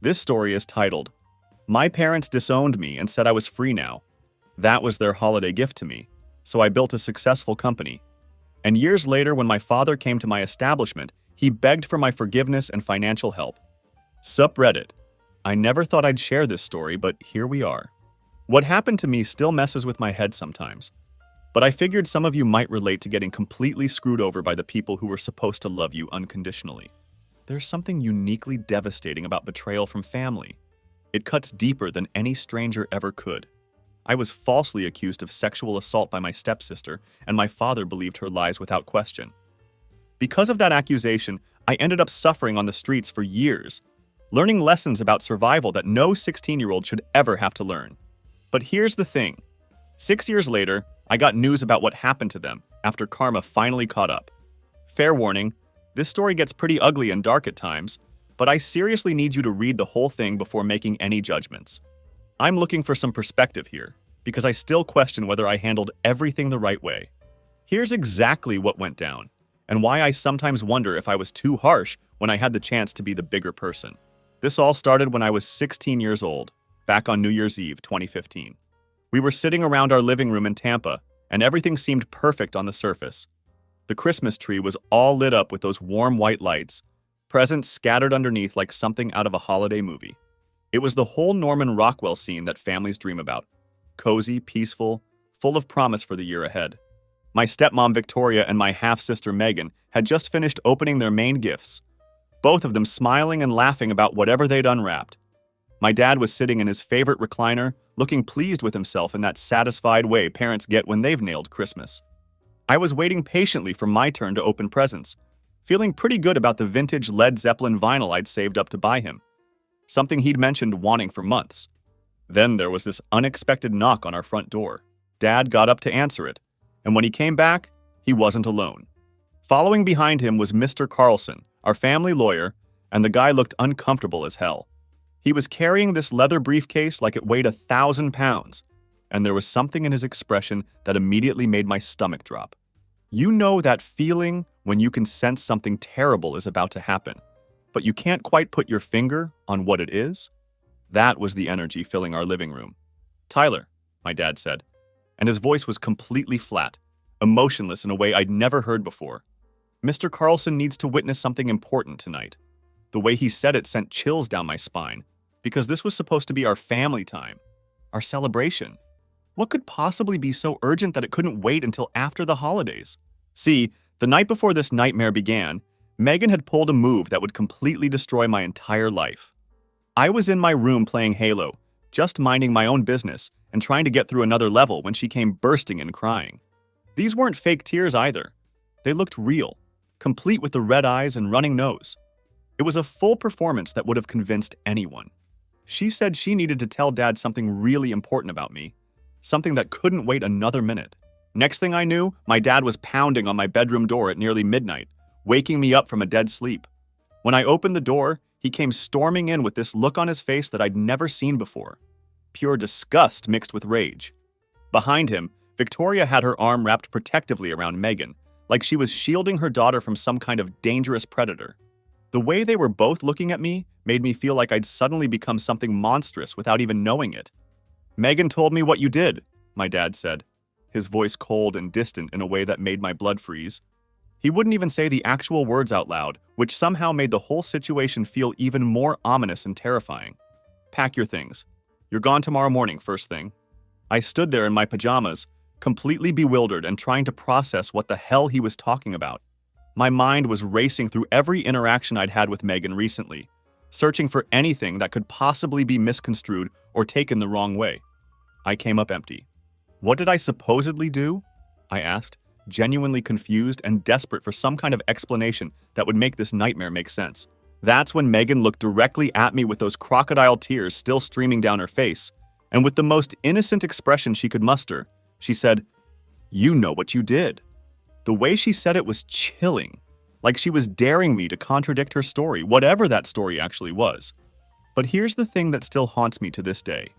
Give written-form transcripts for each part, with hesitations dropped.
This story is titled, My Parents Disowned Me and Said I Was Free Now. That was their holiday gift to me, so I built a successful company. And years later, when my father came to my establishment, he begged for my forgiveness and financial help. Subreddit. I never thought I'd share this story, but here we are. What happened to me still messes with my head sometimes, but I figured some of you might relate to getting completely screwed over by the people who were supposed to love you unconditionally. There's something uniquely devastating about betrayal from family. It cuts deeper than any stranger ever could. I was falsely accused of sexual assault by my stepsister, and my father believed her lies without question. Because of that accusation, I ended up suffering on the streets for years, learning lessons about survival that no 16-year-old should ever have to learn. But here's the thing. 6 years later, I got news about what happened to them after karma finally caught up. Fair warning, this story gets pretty ugly and dark at times, but I seriously need you to read the whole thing before making any judgments. I'm looking for some perspective here, because I still question whether I handled everything the right way. Here's exactly what went down, and why I sometimes wonder if I was too harsh when I had the chance to be the bigger person. This all started when I was 16 years old, back on New Year's Eve 2015. We were sitting around our living room in Tampa, and everything seemed perfect on the surface. The Christmas tree was all lit up with those warm white lights, presents scattered underneath like something out of a holiday movie. It was the whole Norman Rockwell scene that families dream about. Cozy, peaceful, full of promise for the year ahead. My stepmom Victoria and my half-sister Megan had just finished opening their main gifts, both of them smiling and laughing about whatever they'd unwrapped. My dad was sitting in his favorite recliner, looking pleased with himself in that satisfied way parents get when they've nailed Christmas. I was waiting patiently for my turn to open presents, feeling pretty good about the vintage Led Zeppelin vinyl I'd saved up to buy him, something he'd mentioned wanting for months. Then there was this unexpected knock on our front door. Dad got up to answer it, and when he came back, he wasn't alone. Following behind him was Mr. Carlson, our family lawyer, and the guy looked uncomfortable as hell. He was carrying this leather briefcase like it weighed 1,000 pounds, and there was something in his expression that immediately made my stomach drop. You know that feeling when you can sense something terrible is about to happen, but you can't quite put your finger on what it is? That was the energy filling our living room. "Tyler," my dad said, and his voice was completely flat, emotionless in a way I'd never heard before. "Mr. Carlson needs to witness something important tonight." The way he said it sent chills down my spine, because this was supposed to be our family time, our celebration. What could possibly be so urgent that it couldn't wait until after the holidays? See, the night before this nightmare began, Megan had pulled a move that would completely destroy my entire life. I was in my room playing Halo, just minding my own business and trying to get through another level when she came bursting in crying. These weren't fake tears either. They looked real, complete with the red eyes and running nose. It was a full performance that would have convinced anyone. She said she needed to tell Dad something really important about me, something that couldn't wait another minute. Next thing I knew, my dad was pounding on my bedroom door at nearly midnight, waking me up from a dead sleep. When I opened the door, he came storming in with this look on his face that I'd never seen before. Pure disgust mixed with rage. Behind him, Victoria had her arm wrapped protectively around Megan, like she was shielding her daughter from some kind of dangerous predator. The way they were both looking at me made me feel like I'd suddenly become something monstrous without even knowing it. "Megan told me what you did," my dad said, his voice cold and distant in a way that made my blood freeze. He wouldn't even say the actual words out loud, which somehow made the whole situation feel even more ominous and terrifying. "Pack your things. You're gone tomorrow morning, first thing." I stood there in my pajamas, completely bewildered and trying to process what the hell he was talking about. My mind was racing through every interaction I'd had with Megan recently, searching for anything that could possibly be misconstrued or taken the wrong way. I came up empty. "What did I supposedly do?" I asked, genuinely confused and desperate for some kind of explanation that would make this nightmare make sense. That's when Megan looked directly at me with those crocodile tears still streaming down her face, and with the most innocent expression she could muster, she said, "You know what you did." The way she said it was chilling, like she was daring me to contradict her story, whatever that story actually was. But here's the thing that still haunts me to this day.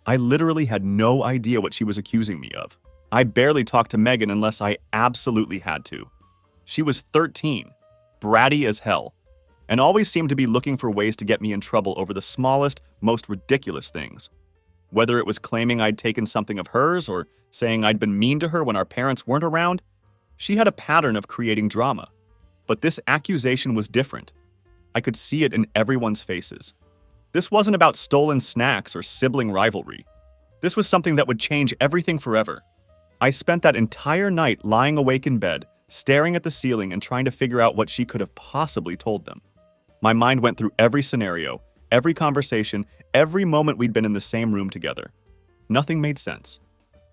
I literally had no idea what she was accusing me of. I barely talked to Megan unless I absolutely had to. She was 13, bratty as hell, and always seemed to be looking for ways to get me in trouble over the smallest, most ridiculous things. Whether it was claiming I'd taken something of hers or saying I'd been mean to her when our parents weren't around, she had a pattern of creating drama. But this accusation was different. I could see it in everyone's faces. This wasn't about stolen snacks or sibling rivalry. This was something that would change everything forever. I spent that entire night lying awake in bed, staring at the ceiling and trying to figure out what she could have possibly told them. My mind went through every scenario, every conversation, every moment we'd been in the same room together. Nothing made sense.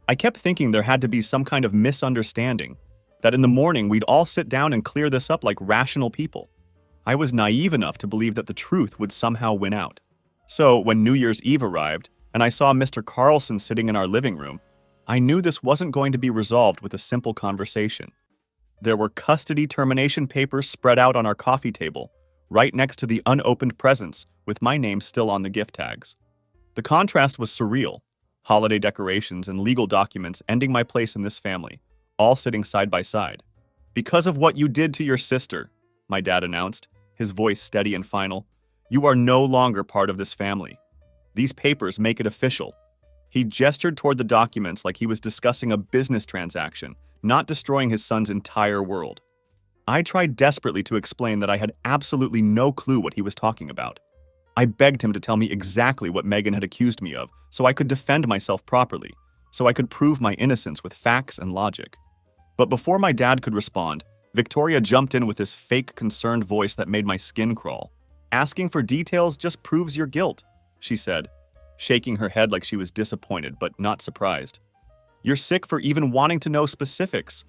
I kept thinking there had to be some kind of misunderstanding, that in the morning we'd all sit down and clear this up like rational people. I was naive enough to believe that the truth would somehow win out. So, when New Year's Eve arrived, and I saw Mr. Carlson sitting in our living room, I knew this wasn't going to be resolved with a simple conversation. There were custody termination papers spread out on our coffee table, right next to the unopened presents, with my name still on the gift tags. The contrast was surreal. Holiday decorations and legal documents ending my place in this family, all sitting side by side. "Because of what you did to your sister," my dad announced, his voice steady and final, "you are no longer part of this family. These papers make it official." He gestured toward the documents like he was discussing a business transaction, not destroying his son's entire world. I tried desperately to explain that I had absolutely no clue what he was talking about. I begged him to tell me exactly what Megan had accused me of, so I could defend myself properly, so I could prove my innocence with facts and logic. But before my dad could respond, Victoria jumped in with this fake concerned voice that made my skin crawl. "Asking for details just proves your guilt," she said, shaking her head like she was disappointed but not surprised. "You're sick for even wanting to know specifics."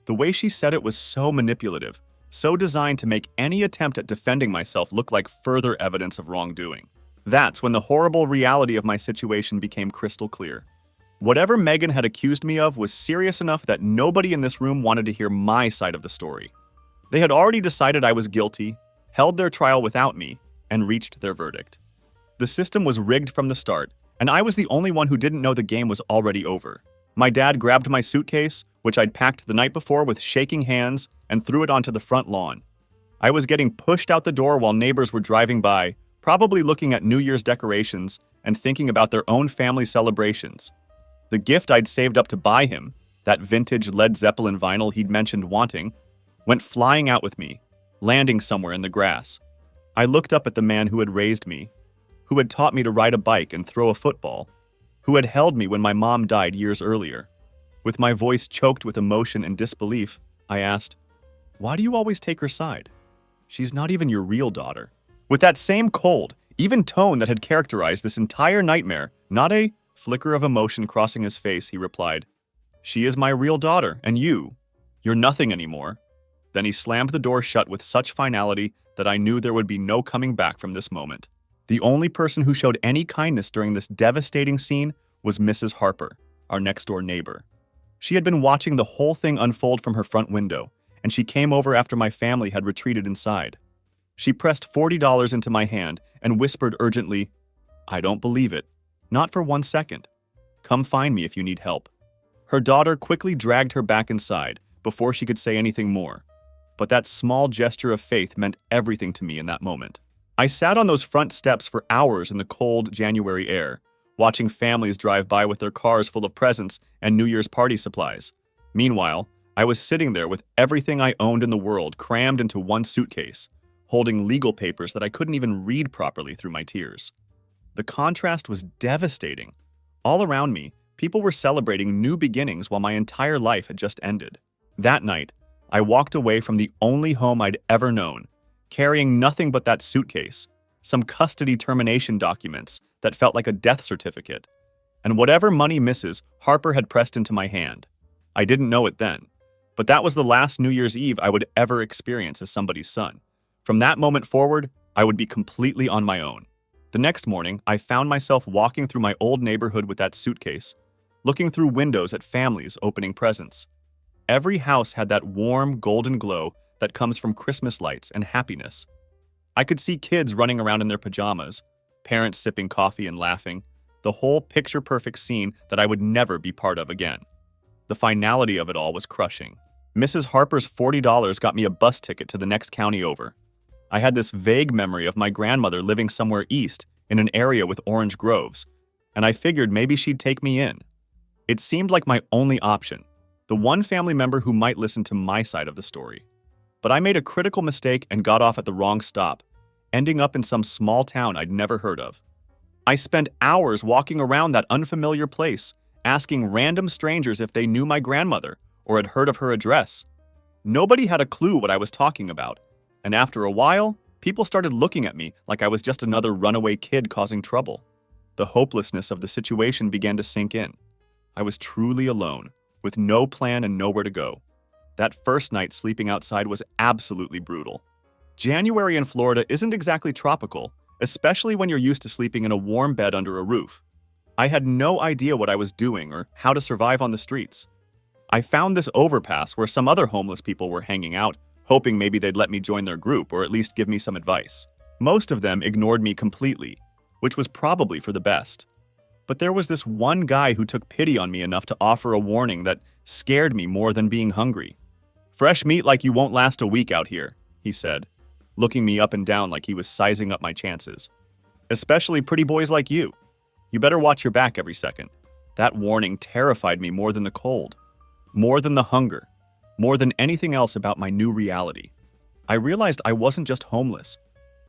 The way she said it was so manipulative, so designed to make any attempt at defending myself look like further evidence of wrongdoing. That's when the horrible reality of my situation became crystal clear. Whatever Megan had accused me of was serious enough that nobody in this room wanted to hear my side of the story. They had already decided I was guilty, held their trial without me, and reached their verdict. The system was rigged from the start, and I was the only one who didn't know the game was already over. My dad grabbed my suitcase, which I'd packed the night before, with shaking hands and threw it onto the front lawn. I was getting pushed out the door while neighbors were driving by, probably looking at New Year's decorations and thinking about their own family celebrations. The gift I'd saved up to buy him, that vintage Led Zeppelin vinyl he'd mentioned wanting, went flying out with me, landing somewhere in the grass. I looked up at the man who had raised me, who had taught me to ride a bike and throw a football, who had held me when my mom died years earlier. With my voice choked with emotion and disbelief, I asked, "Why do you always take her side? She's not even your real daughter." With that same cold, even tone that had characterized this entire nightmare, not a flicker of emotion crossing his face, he replied, "She is my real daughter, and you're nothing anymore." Then he slammed the door shut with such finality that I knew there would be no coming back from this moment. The only person who showed any kindness during this devastating scene was Mrs. Harper, our next-door neighbor. She had been watching the whole thing unfold from her front window, and she came over after my family had retreated inside. She pressed $40 into my hand and whispered urgently, "I don't believe it. Not for 1 second. Come find me if you need help." Her daughter quickly dragged her back inside before she could say anything more. But that small gesture of faith meant everything to me in that moment. I sat on those front steps for hours in the cold January air, watching families drive by with their cars full of presents and New Year's party supplies. Meanwhile, I was sitting there with everything I owned in the world crammed into one suitcase, holding legal papers that I couldn't even read properly through my tears. The contrast was devastating. All around me, people were celebrating new beginnings while my entire life had just ended. That night, I walked away from the only home I'd ever known, carrying nothing but that suitcase, some custody termination documents that felt like a death certificate, and whatever money Mrs. Harper had pressed into my hand. I didn't know it then, but that was the last New Year's Eve I would ever experience as somebody's son. From that moment forward, I would be completely on my own. The next morning, I found myself walking through my old neighborhood with that suitcase, looking through windows at families opening presents. Every house had that warm, golden glow that comes from Christmas lights and happiness. I could see kids running around in their pajamas, parents sipping coffee and laughing, the whole picture-perfect scene that I would never be part of again. The finality of it all was crushing. Mrs. Harper's $40 got me a bus ticket to the next county over. I had this vague memory of my grandmother living somewhere east in an area with orange groves, and I figured maybe she'd take me in. It seemed like my only option, the one family member who might listen to my side of the story. But I made a critical mistake and got off at the wrong stop, ending up in some small town I'd never heard of. I spent hours walking around that unfamiliar place, asking random strangers if they knew my grandmother or had heard of her address. Nobody had a clue what I was talking about, and after a while, people started looking at me like I was just another runaway kid causing trouble. The hopelessness of the situation began to sink in. I was truly alone, with no plan and nowhere to go. That first night sleeping outside was absolutely brutal. January in Florida isn't exactly tropical, especially when you're used to sleeping in a warm bed under a roof. I had no idea what I was doing or how to survive on the streets. I found this overpass where some other homeless people were hanging out, hoping maybe they'd let me join their group or at least give me some advice. Most of them ignored me completely, which was probably for the best. But there was this one guy who took pity on me enough to offer a warning that scared me more than being hungry. "Fresh meat like you won't last a week out here," he said, looking me up and down like he was sizing up my chances. "Especially pretty boys like you. You better watch your back every second." That warning terrified me more than the cold, more than the hunger, more than anything else about my new reality. I realized I wasn't just homeless.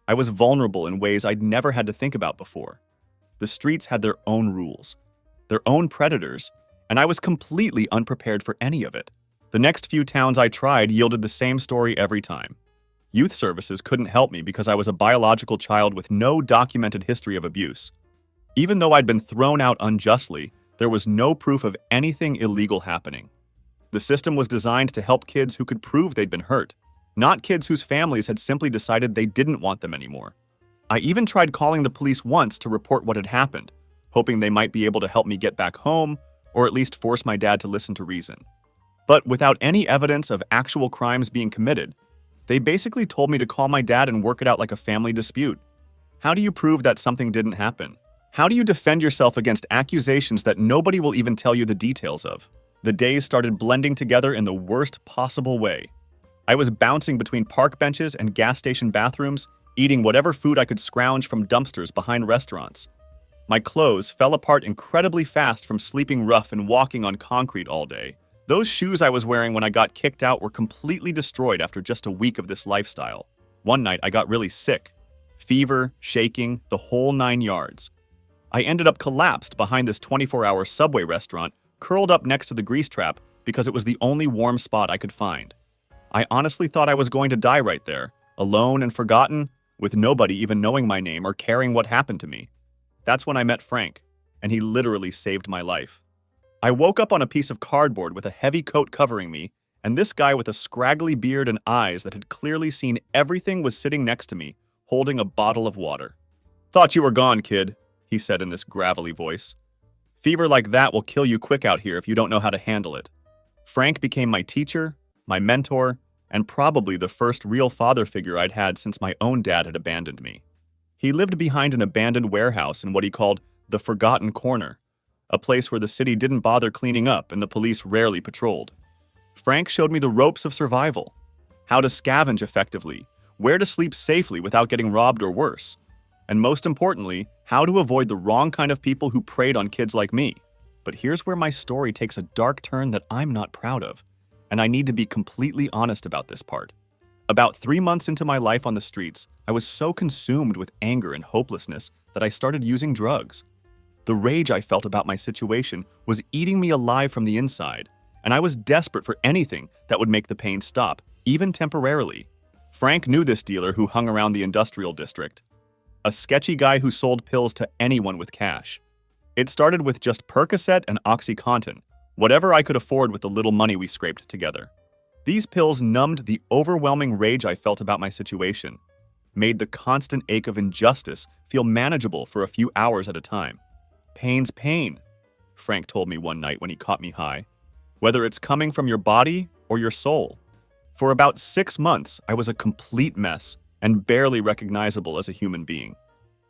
I was vulnerable in ways I'd never had to think about before. The streets had their own rules, their own predators, and I was completely unprepared for any of it. The next few towns I tried yielded the same story every time. Youth services couldn't help me because I was a biological child with no documented history of abuse. Even though I'd been thrown out unjustly, there was no proof of anything illegal happening. The system was designed to help kids who could prove they'd been hurt, not kids whose families had simply decided they didn't want them anymore. I even tried calling the police once to report what had happened, hoping they might be able to help me get back home, or at least force my dad to listen to reason. But without any evidence of actual crimes being committed, they basically told me to call my dad and work it out like a family dispute. How do you prove that something didn't happen? How do you defend yourself against accusations that nobody will even tell you the details of? The days started blending together in the worst possible way. I was bouncing between park benches and gas station bathrooms, eating whatever food I could scrounge from dumpsters behind restaurants. My clothes fell apart incredibly fast from sleeping rough and walking on concrete all day. Those shoes I was wearing when I got kicked out were completely destroyed after just a week of this lifestyle. One night I got really sick. Fever, shaking, the whole 9 yards. I ended up collapsed behind this 24-hour Subway restaurant, curled up next to the grease trap because it was the only warm spot I could find. I honestly thought I was going to die right there, alone and forgotten, with nobody even knowing my name or caring what happened to me. That's when I met Frank, and he literally saved my life. I woke up on a piece of cardboard with a heavy coat covering me, and this guy with a scraggly beard and eyes that had clearly seen everything was sitting next to me, holding a bottle of water. "Thought you were gone, kid," he said in this gravelly voice. "Fever like that will kill you quick out here if you don't know how to handle it." Frank became my teacher, my mentor, and probably the first real father figure I'd had since my own dad had abandoned me. He lived behind an abandoned warehouse in what he called the Forgotten Corner, a place where the city didn't bother cleaning up and the police rarely patrolled. Frank showed me the ropes of survival, how to scavenge effectively, where to sleep safely without getting robbed or worse, and most importantly, how to avoid the wrong kind of people who preyed on kids like me. But here's where my story takes a dark turn that I'm not proud of, and I need to be completely honest about this part. About 3 months into my life on the streets, I was so consumed with anger and hopelessness that I started using drugs. The rage I felt about my situation was eating me alive from the inside, and I was desperate for anything that would make the pain stop, even temporarily. Frank knew this dealer who hung around the industrial district, a sketchy guy who sold pills to anyone with cash. It started with just Percocet and OxyContin, whatever I could afford with the little money we scraped together. These pills numbed the overwhelming rage I felt about my situation, made the constant ache of injustice feel manageable for a few hours at a time. "Pain's pain," Frank told me one night when he caught me high, "whether it's coming from your body or your soul." For about 6 months, I was a complete mess and barely recognizable as a human being.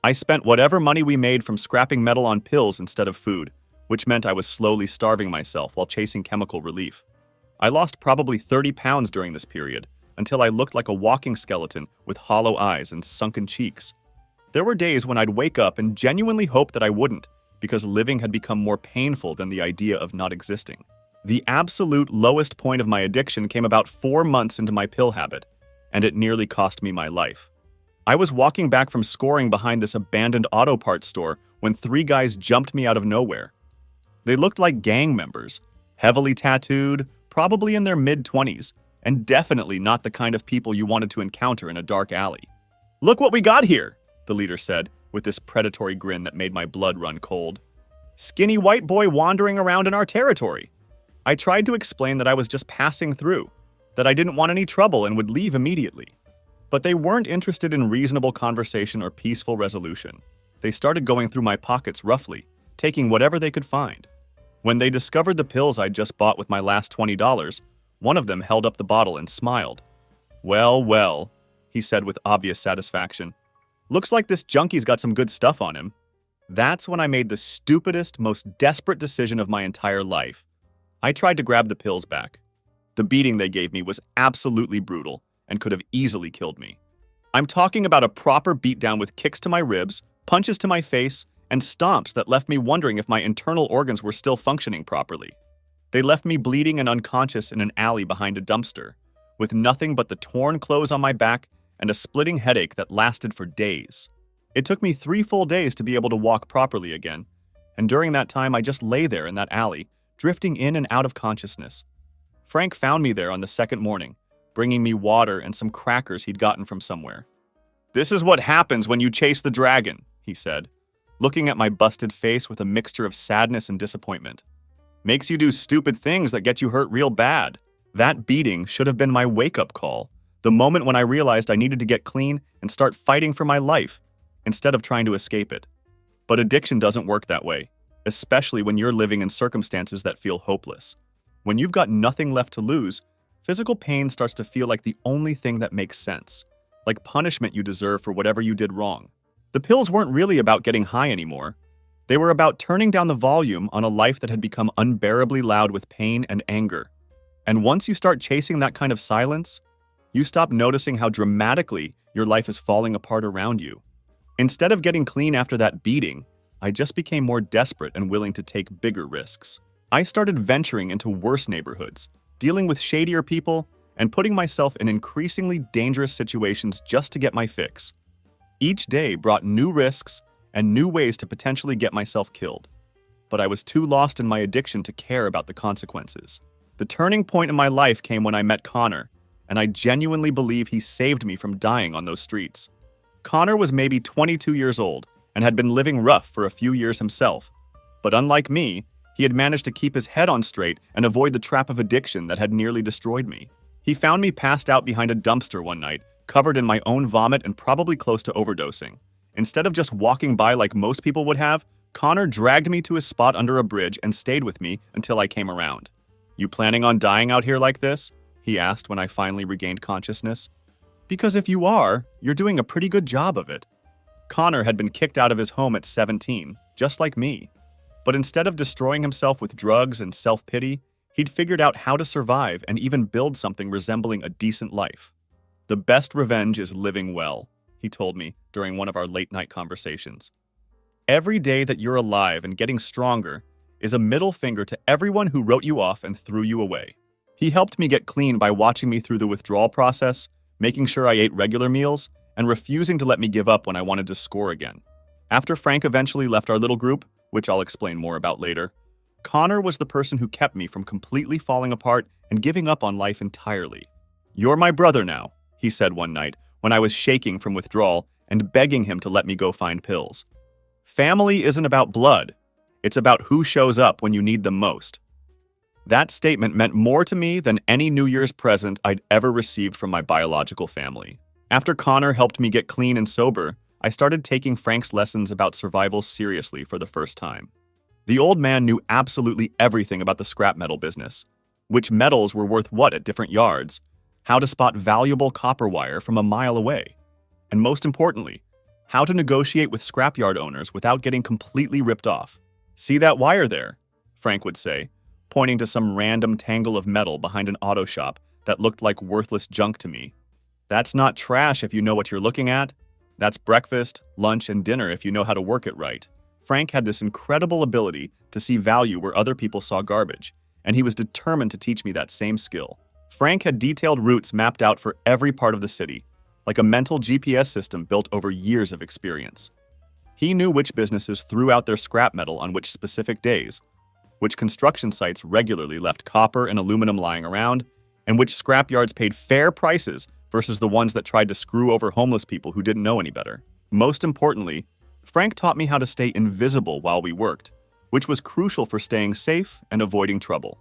I spent whatever money we made from scrapping metal on pills instead of food, which meant I was slowly starving myself while chasing chemical relief. I lost probably 30 pounds during this period, until I looked like a walking skeleton with hollow eyes and sunken cheeks. There were days when I'd wake up and genuinely hope that I wouldn't, because living had become more painful than the idea of not existing. The absolute lowest point of my addiction came about 4 months into my pill habit, and it nearly cost me my life. I was walking back from scoring behind this abandoned auto parts store when 3 guys jumped me out of nowhere. They looked like gang members, heavily tattooed, probably in their mid-20s, and definitely not the kind of people you wanted to encounter in a dark alley. "Look what we got here," the leader said, with this predatory grin that made my blood run cold. "Skinny white boy wandering around in our territory." I tried to explain that I was just passing through, that I didn't want any trouble and would leave immediately. But they weren't interested in reasonable conversation or peaceful resolution. They started going through my pockets roughly, taking whatever they could find. When they discovered the pills I'd just bought with my last $20, one of them held up the bottle and smiled. "Well, well," he said with obvious satisfaction. "Looks like this junkie's got some good stuff on him." That's when I made the stupidest, most desperate decision of my entire life. I tried to grab the pills back. The beating they gave me was absolutely brutal and could have easily killed me. I'm talking about a proper beatdown with kicks to my ribs, punches to my face, and stomps that left me wondering if my internal organs were still functioning properly. They left me bleeding and unconscious in an alley behind a dumpster, with nothing but the torn clothes on my back and a splitting headache that lasted for days. It took me 3 full days to be able to walk properly again, and during that time I just lay there in that alley, drifting in and out of consciousness. Frank found me there on the second morning, bringing me water and some crackers he'd gotten from somewhere. "This is what happens when you chase the dragon," he said, looking at my busted face with a mixture of sadness and disappointment. "Makes you do stupid things that get you hurt real bad." That beating should have been my wake-up call, the moment when I realized I needed to get clean and start fighting for my life, instead of trying to escape it. But addiction doesn't work that way, especially when you're living in circumstances that feel hopeless. When you've got nothing left to lose, physical pain starts to feel like the only thing that makes sense, like punishment you deserve for whatever you did wrong. The pills weren't really about getting high anymore. They were about turning down the volume on a life that had become unbearably loud with pain and anger. And once you start chasing that kind of silence, you stop noticing how dramatically your life is falling apart around you. Instead of getting clean after that beating, I just became more desperate and willing to take bigger risks. I started venturing into worse neighborhoods, dealing with shadier people, and putting myself in increasingly dangerous situations just to get my fix. Each day brought new risks and new ways to potentially get myself killed. But I was too lost in my addiction to care about the consequences. The turning point in my life came when I met Connor, and I genuinely believe he saved me from dying on those streets. Connor was maybe 22 years old and had been living rough for a few years himself. But unlike me, he had managed to keep his head on straight and avoid the trap of addiction that had nearly destroyed me. He found me passed out behind a dumpster one night, covered in my own vomit and probably close to overdosing. Instead of just walking by like most people would have, Connor dragged me to his spot under a bridge and stayed with me until I came around. "You planning on dying out here like this?" he asked when I finally regained consciousness. "Because if you are, you're doing a pretty good job of it." Connor had been kicked out of his home at 17, just like me. But instead of destroying himself with drugs and self-pity, he'd figured out how to survive and even build something resembling a decent life. "The best revenge is living well," he told me during one of our late-night conversations. "Every day that you're alive and getting stronger is a middle finger to everyone who wrote you off and threw you away." He helped me get clean by watching me through the withdrawal process, making sure I ate regular meals, and refusing to let me give up when I wanted to score again. After Frank eventually left our little group, which I'll explain more about later, Connor was the person who kept me from completely falling apart and giving up on life entirely. "You're my brother now," he said one night when I was shaking from withdrawal and begging him to let me go find pills. "Family isn't about blood. It's about who shows up when you need them most." That statement meant more to me than any New Year's present I'd ever received from my biological family. After Connor helped me get clean and sober, I started taking Frank's lessons about survival seriously for the first time. The old man knew absolutely everything about the scrap metal business, which metals were worth what at different yards, how to spot valuable copper wire from a mile away, and most importantly, how to negotiate with scrapyard owners without getting completely ripped off. "See that wire there?" Frank would say, pointing to some random tangle of metal behind an auto shop that looked like worthless junk to me. That's not trash if you know what you're looking at. That's breakfast, lunch, and dinner if you know how to work it right. Frank had this incredible ability to see value where other people saw garbage, and he was determined to teach me that same skill. Frank had detailed routes mapped out for every part of the city, like a mental GPS system built over years of experience. He knew which businesses threw out their scrap metal on which specific days, which construction sites regularly left copper and aluminum lying around, and which scrapyards paid fair prices versus the ones that tried to screw over homeless people who didn't know any better. Most importantly, Frank taught me how to stay invisible while we worked, which was crucial for staying safe and avoiding trouble.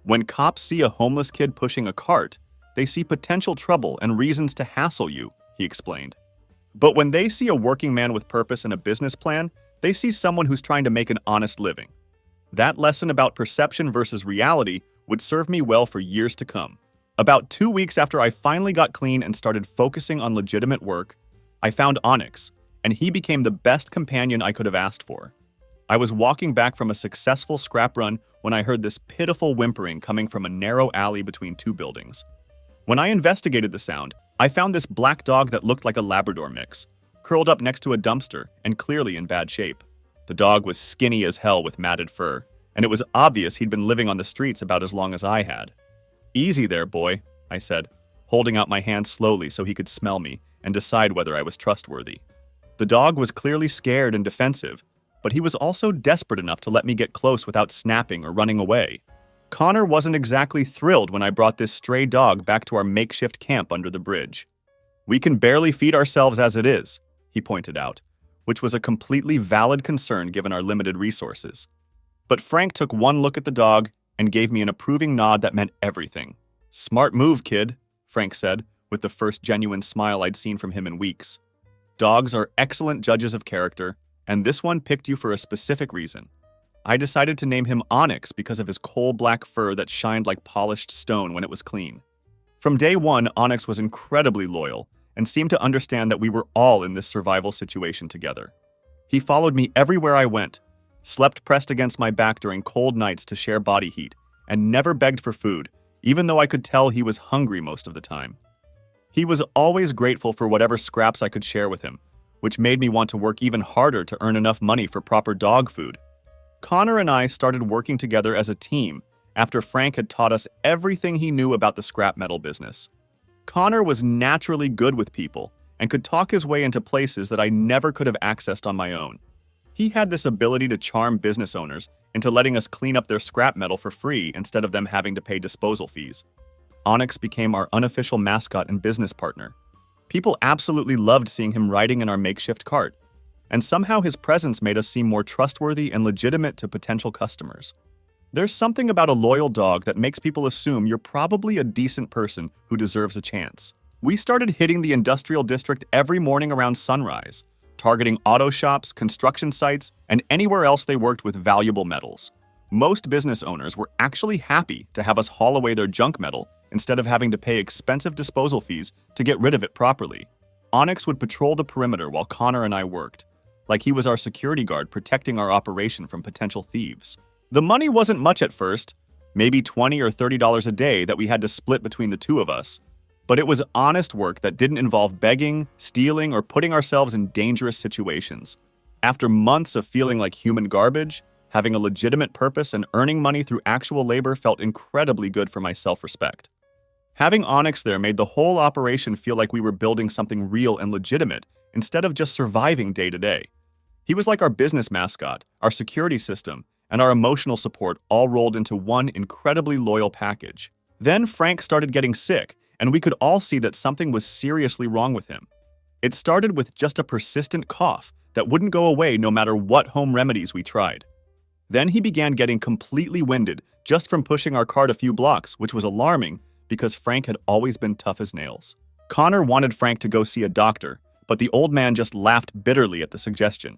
When cops see a homeless kid pushing a cart, they see potential trouble and reasons to hassle you, he explained. But when they see a working man with purpose and a business plan, they see someone who's trying to make an honest living. That lesson about perception versus reality would serve me well for years to come. About 2 weeks after I finally got clean and started focusing on legitimate work, I found Onyx, and he became the best companion I could have asked for. I was walking back from a successful scrap run when I heard this pitiful whimpering coming from a narrow alley between two buildings. When I investigated the sound, I found this black dog that looked like a Labrador mix, curled up next to a dumpster and clearly in bad shape. The dog was skinny as hell with matted fur, and it was obvious he'd been living on the streets about as long as I had. "Easy there, boy," I said, holding out my hand slowly so he could smell me and decide whether I was trustworthy. The dog was clearly scared and defensive, but he was also desperate enough to let me get close without snapping or running away. Connor wasn't exactly thrilled when I brought this stray dog back to our makeshift camp under the bridge. "We can barely feed ourselves as it is," he pointed out, which was a completely valid concern given our limited resources. But Frank took one look at the dog and gave me an approving nod that meant everything. "Smart move, kid," Frank said, with the first genuine smile I'd seen from him in weeks. "Dogs are excellent judges of character, and this one picked you for a specific reason. I decided to name him Onyx because of his coal-black fur that shined like polished stone when it was clean. From day one, Onyx was incredibly loyal and seemed to understand that we were all in this survival situation together. He followed me everywhere I went, slept pressed against my back during cold nights to share body heat, and never begged for food, even though I could tell he was hungry most of the time. He was always grateful for whatever scraps I could share with him, which made me want to work even harder to earn enough money for proper dog food. Connor and I started working together as a team after Frank had taught us everything he knew about the scrap metal business. Connor was naturally good with people and could talk his way into places that I never could have accessed on my own. He had this ability to charm business owners into letting us clean up their scrap metal for free instead of them having to pay disposal fees. Onyx became our unofficial mascot and business partner. People absolutely loved seeing him riding in our makeshift cart, and somehow his presence made us seem more trustworthy and legitimate to potential customers. There's something about a loyal dog that makes people assume you're probably a decent person who deserves a chance. We started hitting the industrial district every morning around sunrise, targeting auto shops, construction sites, and anywhere else they worked with valuable metals. Most business owners were actually happy to have us haul away their junk metal instead of having to pay expensive disposal fees to get rid of it properly. Onyx would patrol the perimeter while Connor and I worked, like he was our security guard protecting our operation from potential thieves. The money wasn't much at first, maybe $20 or $30 a day that we had to split between the two of us, but it was honest work that didn't involve begging, stealing, or putting ourselves in dangerous situations. After months of feeling like human garbage, having a legitimate purpose and earning money through actual labor felt incredibly good for my self-respect. Having Onyx there made the whole operation feel like we were building something real and legitimate instead of just surviving day to day. He was like our business mascot, our security system, and our emotional support all rolled into one incredibly loyal package. Then Frank started getting sick, and we could all see that something was seriously wrong with him. It started with just a persistent cough that wouldn't go away no matter what home remedies we tried. Then he began getting completely winded just from pushing our cart a few blocks, which was alarming because Frank had always been tough as nails. Connor wanted Frank to go see a doctor, but the old man just laughed bitterly at the suggestion.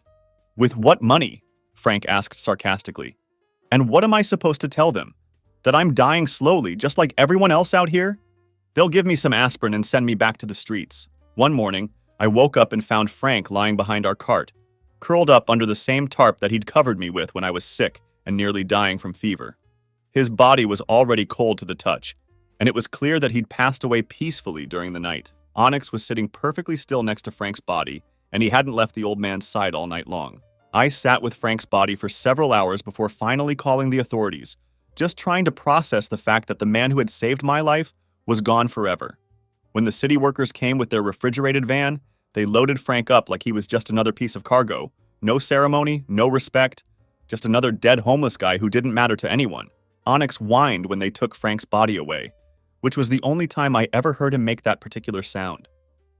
"With what money?" Frank asked sarcastically. "And what am I supposed to tell them? That I'm dying slowly, just like everyone else out here? They'll give me some aspirin and send me back to the streets." One morning, I woke up and found Frank lying behind our cart, curled up under the same tarp that he'd covered me with when I was sick and nearly dying from fever. His body was already cold to the touch, and it was clear that he'd passed away peacefully during the night. Onyx was sitting perfectly still next to Frank's body, and he hadn't left the old man's side all night long. I sat with Frank's body for several hours before finally calling the authorities, just trying to process the fact that the man who had saved my life was gone forever. When the city workers came with their refrigerated van, they loaded Frank up like he was just another piece of cargo. No ceremony, no respect, just another dead homeless guy who didn't matter to anyone. Onyx whined when they took Frank's body away, which was the only time I ever heard him make that particular sound.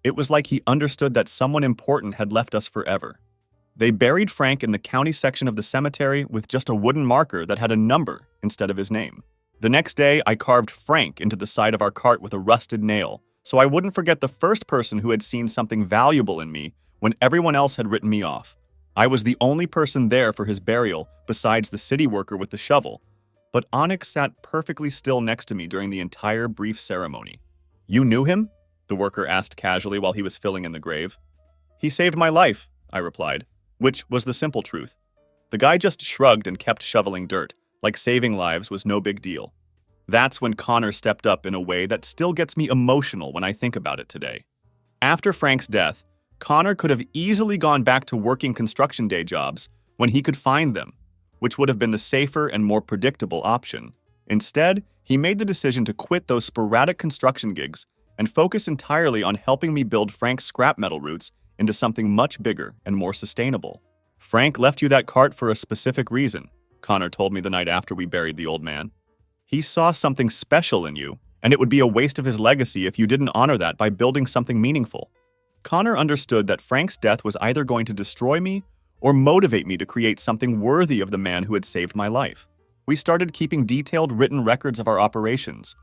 It was like he understood that someone important had left us forever. They buried Frank in the county section of the cemetery with just a wooden marker that had a number instead of his name. The next day, I carved Frank into the side of our cart with a rusted nail, so I wouldn't forget the first person who had seen something valuable in me when everyone else had written me off. I was the only person there for his burial besides the city worker with the shovel, but Onyx sat perfectly still next to me during the entire brief ceremony. "You knew him?" the worker asked casually while he was filling in the grave. "He saved my life," I replied, which was the simple truth. The guy just shrugged and kept shoveling dirt, like saving lives was no big deal. That's when Connor stepped up in a way that still gets me emotional when I think about it today. After Frank's death, Connor could have easily gone back to working construction day jobs when he could find them, which would have been the safer and more predictable option. Instead, he made the decision to quit those sporadic construction gigs and focus entirely on helping me build Frank's scrap metal roots into something much bigger and more sustainable. "Frank left you that cart for a specific reason," Connor told me the night after we buried the old man. "He saw something special in you, and it would be a waste of his legacy if you didn't honor that by building something meaningful." Connor understood that Frank's death was either going to destroy me or motivate me to create something worthy of the man who had saved my life. We started keeping detailed written records of our operations,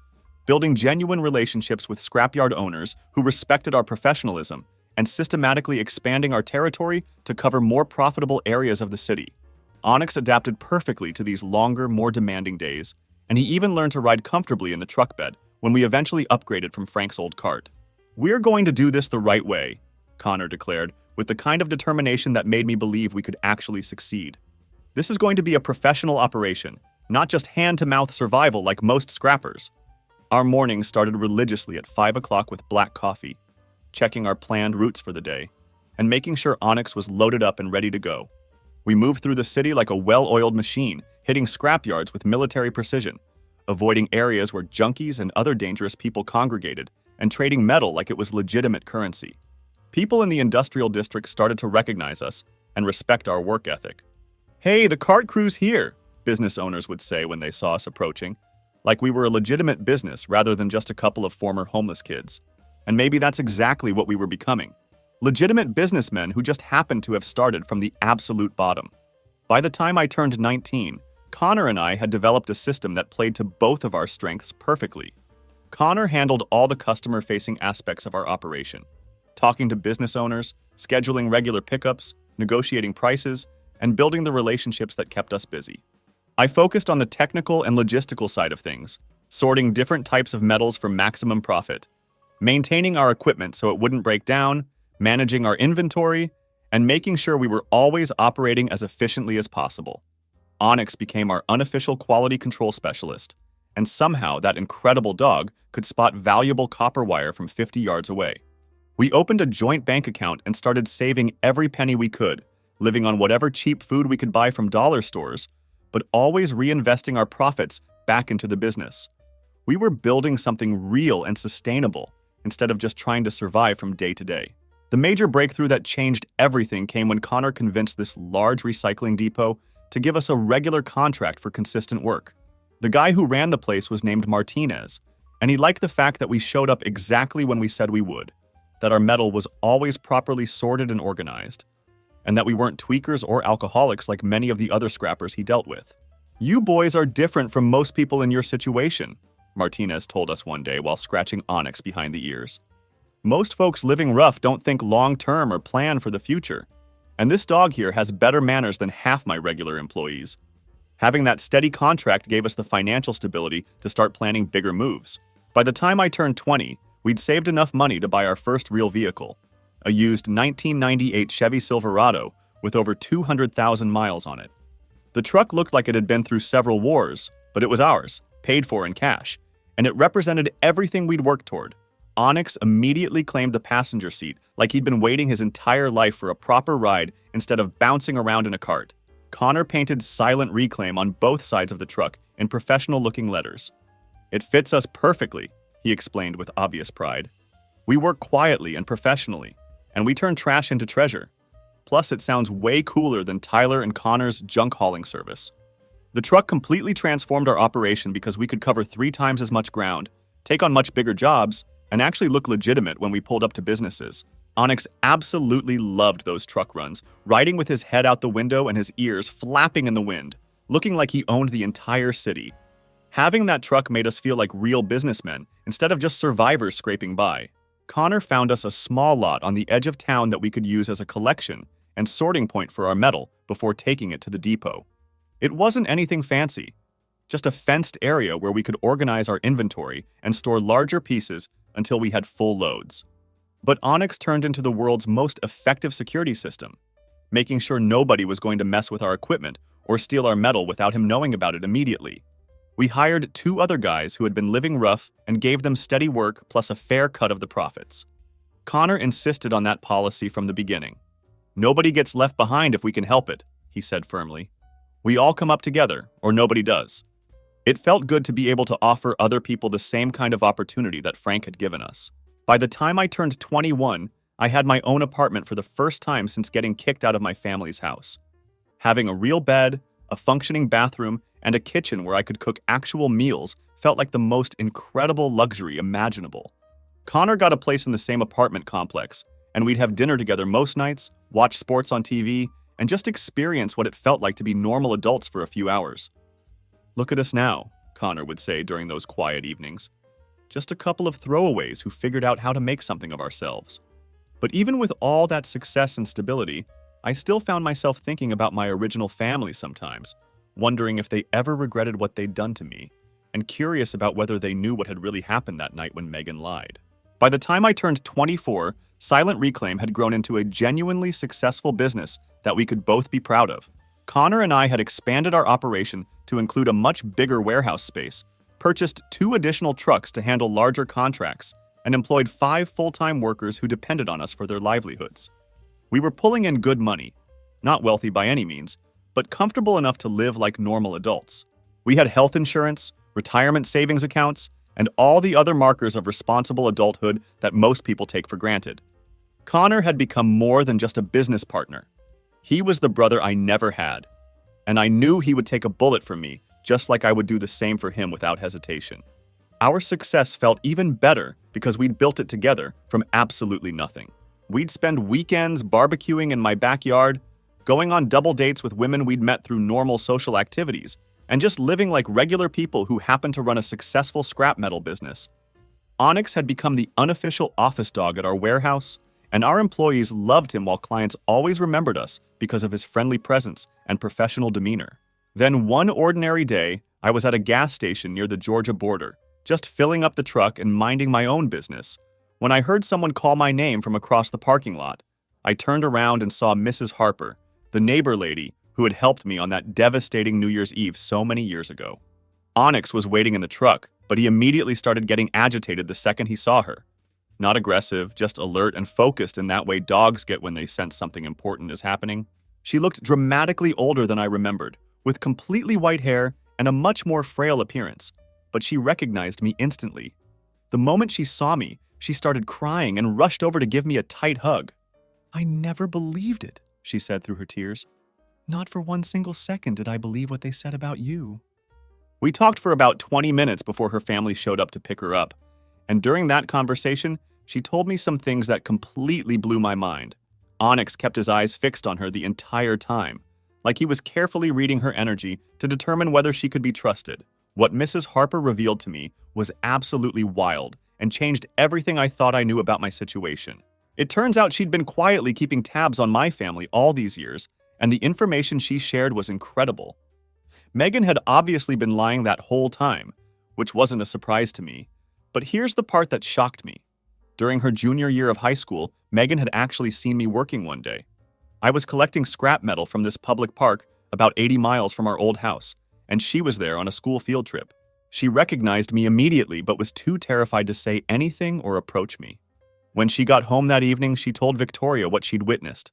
building genuine relationships with scrapyard owners who respected our professionalism, and systematically expanding our territory to cover more profitable areas of the city. Onyx adapted perfectly to these longer, more demanding days, and he even learned to ride comfortably in the truck bed when we eventually upgraded from Frank's old cart. "We're going to do this the right way," Connor declared, with the kind of determination that made me believe we could actually succeed. "This is going to be a professional operation, not just hand-to-mouth survival like most scrappers." Our mornings started religiously at 5 o'clock with black coffee, checking our planned routes for the day, and making sure Onyx was loaded up and ready to go. We moved through the city like a well-oiled machine, hitting scrapyards with military precision, avoiding areas where junkies and other dangerous people congregated, and trading metal like it was legitimate currency. People in the industrial district started to recognize us and respect our work ethic. "Hey, the cart crew's here," business owners would say when they saw us approaching, like we were a legitimate business rather than just a couple of former homeless kids. And maybe that's exactly what we were becoming. Legitimate businessmen who just happened to have started from the absolute bottom. By the time I turned 19, Connor and I had developed a system that played to both of our strengths perfectly. Connor handled all the customer-facing aspects of our operation, talking to business owners, scheduling regular pickups, negotiating prices, and building the relationships that kept us busy. I focused on the technical and logistical side of things, sorting different types of metals for maximum profit, maintaining our equipment so it wouldn't break down, managing our inventory, and making sure we were always operating as efficiently as possible. Onyx became our unofficial quality control specialist, and somehow that incredible dog could spot valuable copper wire from 50 yards away. We opened a joint bank account and started saving every penny we could, living on whatever cheap food we could buy from dollar stores, but always reinvesting our profits back into the business. We were building something real and sustainable, instead of just trying to survive from day to day. The major breakthrough that changed everything came when Connor convinced this large recycling depot to give us a regular contract for consistent work. The guy who ran the place was named Martinez, and he liked the fact that we showed up exactly when we said we would, that our metal was always properly sorted and organized, and that we weren't tweakers or alcoholics like many of the other scrappers he dealt with. "You boys are different from most people in your situation," Martinez told us one day while scratching Onyx behind the ears. "Most folks living rough don't think long-term or plan for the future, and this dog here has better manners than half my regular employees." Having that steady contract gave us the financial stability to start planning bigger moves. By the time I turned 20, we'd saved enough money to buy our first real vehicle, a used 1998 Chevy Silverado with over 200,000 miles on it. The truck looked like it had been through several wars, but it was ours, paid for in cash, and it represented everything we'd worked toward. Onyx immediately claimed the passenger seat like he'd been waiting his entire life for a proper ride instead of bouncing around in a cart. Connor painted silent reclaim on both sides of the truck in professional-looking letters. "It fits us perfectly," he explained with obvious pride. "We work quietly and professionally, and we turn trash into treasure. Plus, it sounds way cooler than Tyler and Connor's junk hauling service." The truck completely transformed our operation because we could cover 3 times as much ground, take on much bigger jobs, and actually look legitimate when we pulled up to businesses. Onyx absolutely loved those truck runs, riding with his head out the window and his ears flapping in the wind, looking like he owned the entire city. Having that truck made us feel like real businessmen instead of just survivors scraping by. Connor found us a small lot on the edge of town that we could use as a collection and sorting point for our metal before taking it to the depot. It wasn't anything fancy, just a fenced area where we could organize our inventory and store larger pieces until we had full loads. But Onyx turned into the world's most effective security system, making sure nobody was going to mess with our equipment or steal our metal without him knowing about it immediately. We hired 2 other guys who had been living rough and gave them steady work plus a fair cut of the profits. Connor insisted on that policy from the beginning. "Nobody gets left behind if we can help it," he said firmly. "We all come up together, or nobody does." It felt good to be able to offer other people the same kind of opportunity that Frank had given us. By the time I turned 21, I had my own apartment for the first time since getting kicked out of my family's house. Having a real bed, a functioning bathroom, and a kitchen where I could cook actual meals felt like the most incredible luxury imaginable. Connor got a place in the same apartment complex, and we'd have dinner together most nights, watch sports on TV, and just experience what it felt like to be normal adults for a few hours. "Look at us now," Connor would say during those quiet evenings. "Just a couple of throwaways who figured out how to make something of ourselves." But even with all that success and stability, I still found myself thinking about my original family sometimes, wondering if they ever regretted what they'd done to me, and curious about whether they knew what had really happened that night when Megan lied. By the time I turned 24, Silent Reclaim had grown into a genuinely successful business that we could both be proud of. Connor and I had expanded our operation to include a much bigger warehouse space, purchased 2 additional trucks to handle larger contracts, and employed 5 full-time workers who depended on us for their livelihoods. We were pulling in good money, not wealthy by any means, but comfortable enough to live like normal adults. We had health insurance, retirement savings accounts, and all the other markers of responsible adulthood that most people take for granted. Connor had become more than just a business partner. He was the brother I never had, and I knew he would take a bullet for me, just like I would do the same for him without hesitation. Our success felt even better because we'd built it together from absolutely nothing. We'd spend weekends barbecuing in my backyard, going on double dates with women we'd met through normal social activities, and just living like regular people who happened to run a successful scrap metal business. Onyx had become the unofficial office dog at our warehouse, and our employees loved him while clients always remembered us because of his friendly presence and professional demeanor. Then one ordinary day, I was at a gas station near the Georgia border, just filling up the truck and minding my own business, when I heard someone call my name from across the parking lot. I turned around and saw Mrs. Harper, the neighbor lady who had helped me on that devastating New Year's Eve so many years ago. Onyx was waiting in the truck, but he immediately started getting agitated the second he saw her. Not aggressive, just alert and focused in that way dogs get when they sense something important is happening. She looked dramatically older than I remembered, with completely white hair and a much more frail appearance, but she recognized me instantly. The moment she saw me, she started crying and rushed over to give me a tight hug. "I never believed it," she said through her tears. "Not for one single second did I believe what they said about you." We talked for about 20 minutes before her family showed up to pick her up, and during that conversation, she told me some things that completely blew my mind. Onyx kept his eyes fixed on her the entire time, like he was carefully reading her energy to determine whether she could be trusted. What Mrs. Harper revealed to me was absolutely wild and changed everything I thought I knew about my situation. It turns out she'd been quietly keeping tabs on my family all these years, and the information she shared was incredible. Megan had obviously been lying that whole time, which wasn't a surprise to me. But here's the part that shocked me. During her junior year of high school, Megan had actually seen me working one day. I was collecting scrap metal from this public park about 80 miles from our old house, and she was there on a school field trip. She recognized me immediately but was too terrified to say anything or approach me. When she got home that evening, she told Victoria what she'd witnessed,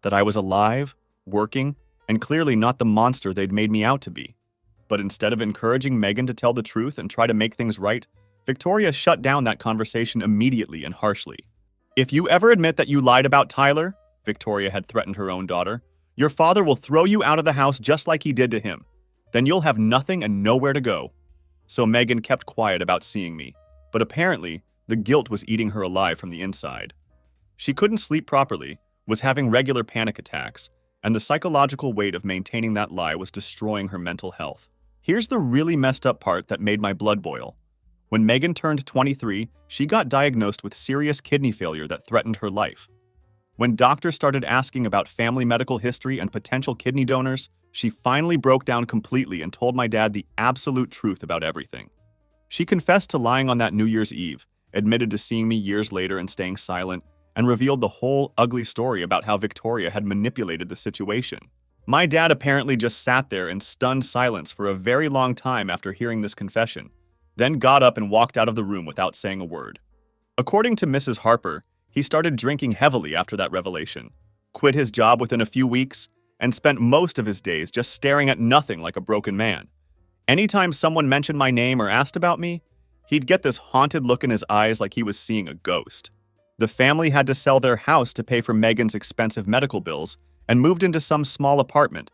that I was alive, working, and clearly not the monster they'd made me out to be. But instead of encouraging Megan to tell the truth and try to make things right, Victoria shut down that conversation immediately and harshly. "If you ever admit that you lied about Tyler," Victoria had threatened her own daughter, "your father will throw you out of the house just like he did to him. Then you'll have nothing and nowhere to go." So Megan kept quiet about seeing me, but apparently, the guilt was eating her alive from the inside. She couldn't sleep properly, was having regular panic attacks, and the psychological weight of maintaining that lie was destroying her mental health. Here's the really messed up part that made my blood boil. When Megan turned 23, she got diagnosed with serious kidney failure that threatened her life. When doctors started asking about family medical history and potential kidney donors, she finally broke down completely and told my dad the absolute truth about everything. She confessed to lying on that New Year's Eve, admitted to seeing me years later and staying silent, and revealed the whole ugly story about how Victoria had manipulated the situation. My dad apparently just sat there in stunned silence for a very long time after hearing this confession, then got up and walked out of the room without saying a word. According to Mrs. Harper, he started drinking heavily after that revelation, quit his job within a few weeks, and spent most of his days just staring at nothing like a broken man. Anytime someone mentioned my name or asked about me, he'd get this haunted look in his eyes like he was seeing a ghost. The family had to sell their house to pay for Megan's expensive medical bills and moved into some small apartment,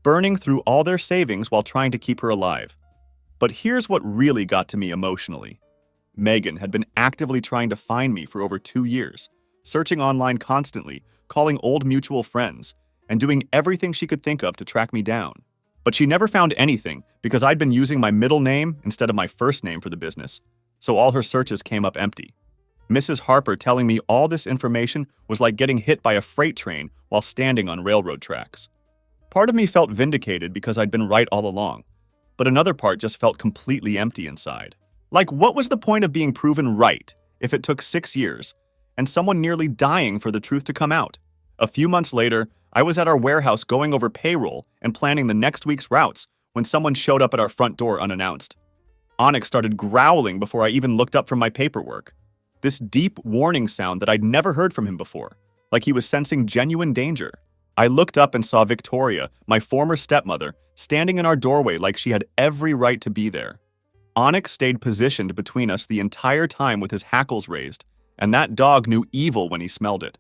burning through all their savings while trying to keep her alive. But here's what really got to me emotionally. Megan had been actively trying to find me for over 2 years, searching online constantly, calling old mutual friends, and doing everything she could think of to track me down. But she never found anything because I'd been using my middle name instead of my first name for the business, so all her searches came up empty. Mrs. Harper telling me all this information was like getting hit by a freight train while standing on railroad tracks. Part of me felt vindicated because I'd been right all along, but another part just felt completely empty inside. Like, what was the point of being proven right if it took 6 years and someone nearly dying for the truth to come out? A few months later, I was at our warehouse going over payroll and planning the next week's routes when someone showed up at our front door unannounced. Onyx started growling before I even looked up from my paperwork. This deep warning sound that I'd never heard from him before, like he was sensing genuine danger. I looked up and saw Victoria, my former stepmother, standing in our doorway like she had every right to be there. Onyx stayed positioned between us the entire time with his hackles raised, and that dog knew evil when he smelled it.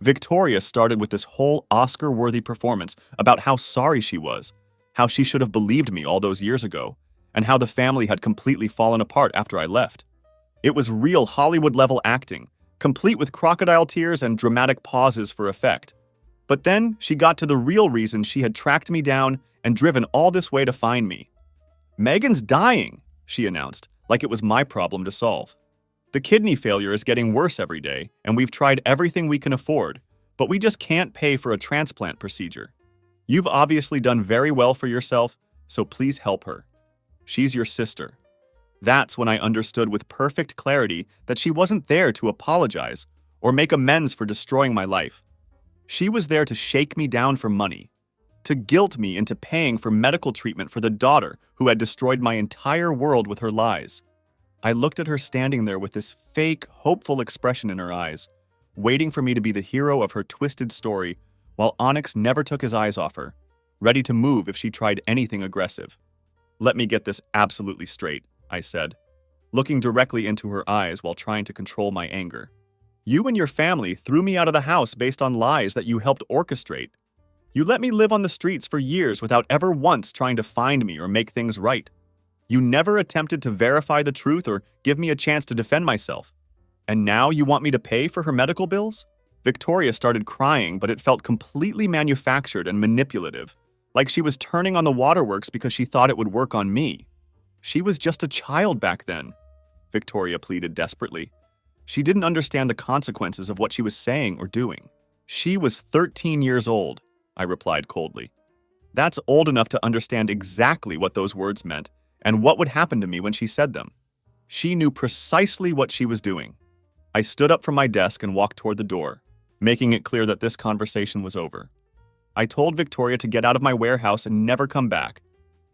Victoria started with this whole Oscar-worthy performance about how sorry she was, how she should have believed me all those years ago, and how the family had completely fallen apart after I left. It was real Hollywood-level acting, complete with crocodile tears and dramatic pauses for effect. But then she got to the real reason she had tracked me down and driven all this way to find me. "Megan's dying," she announced, like it was my problem to solve. "The kidney failure is getting worse every day, and we've tried everything we can afford, but we just can't pay for a transplant procedure. You've obviously done very well for yourself, so please help her. She's your sister." That's when I understood with perfect clarity that she wasn't there to apologize or make amends for destroying my life. She was there to shake me down for money, to guilt me into paying for medical treatment for the daughter who had destroyed my entire world with her lies. I looked at her standing there with this fake, hopeful expression in her eyes, waiting for me to be the hero of her twisted story, while Onyx never took his eyes off her, ready to move if she tried anything aggressive. "Let me get this absolutely straight," I said, looking directly into her eyes while trying to control my anger. "You and your family threw me out of the house based on lies that you helped orchestrate. You let me live on the streets for years without ever once trying to find me or make things right. You never attempted to verify the truth or give me a chance to defend myself. And now you want me to pay for her medical bills?" Victoria started crying, but it felt completely manufactured and manipulative, like she was turning on the waterworks because she thought it would work on me. She was just a child back then, Victoria pleaded desperately. She didn't understand the consequences of what she was saying or doing. "She was 13 years old," I replied coldly. "That's old enough to understand exactly what those words meant and what would happen to me when she said them. She knew precisely what she was doing." I stood up from my desk and walked toward the door, making it clear that this conversation was over. I told Victoria to get out of my warehouse and never come back,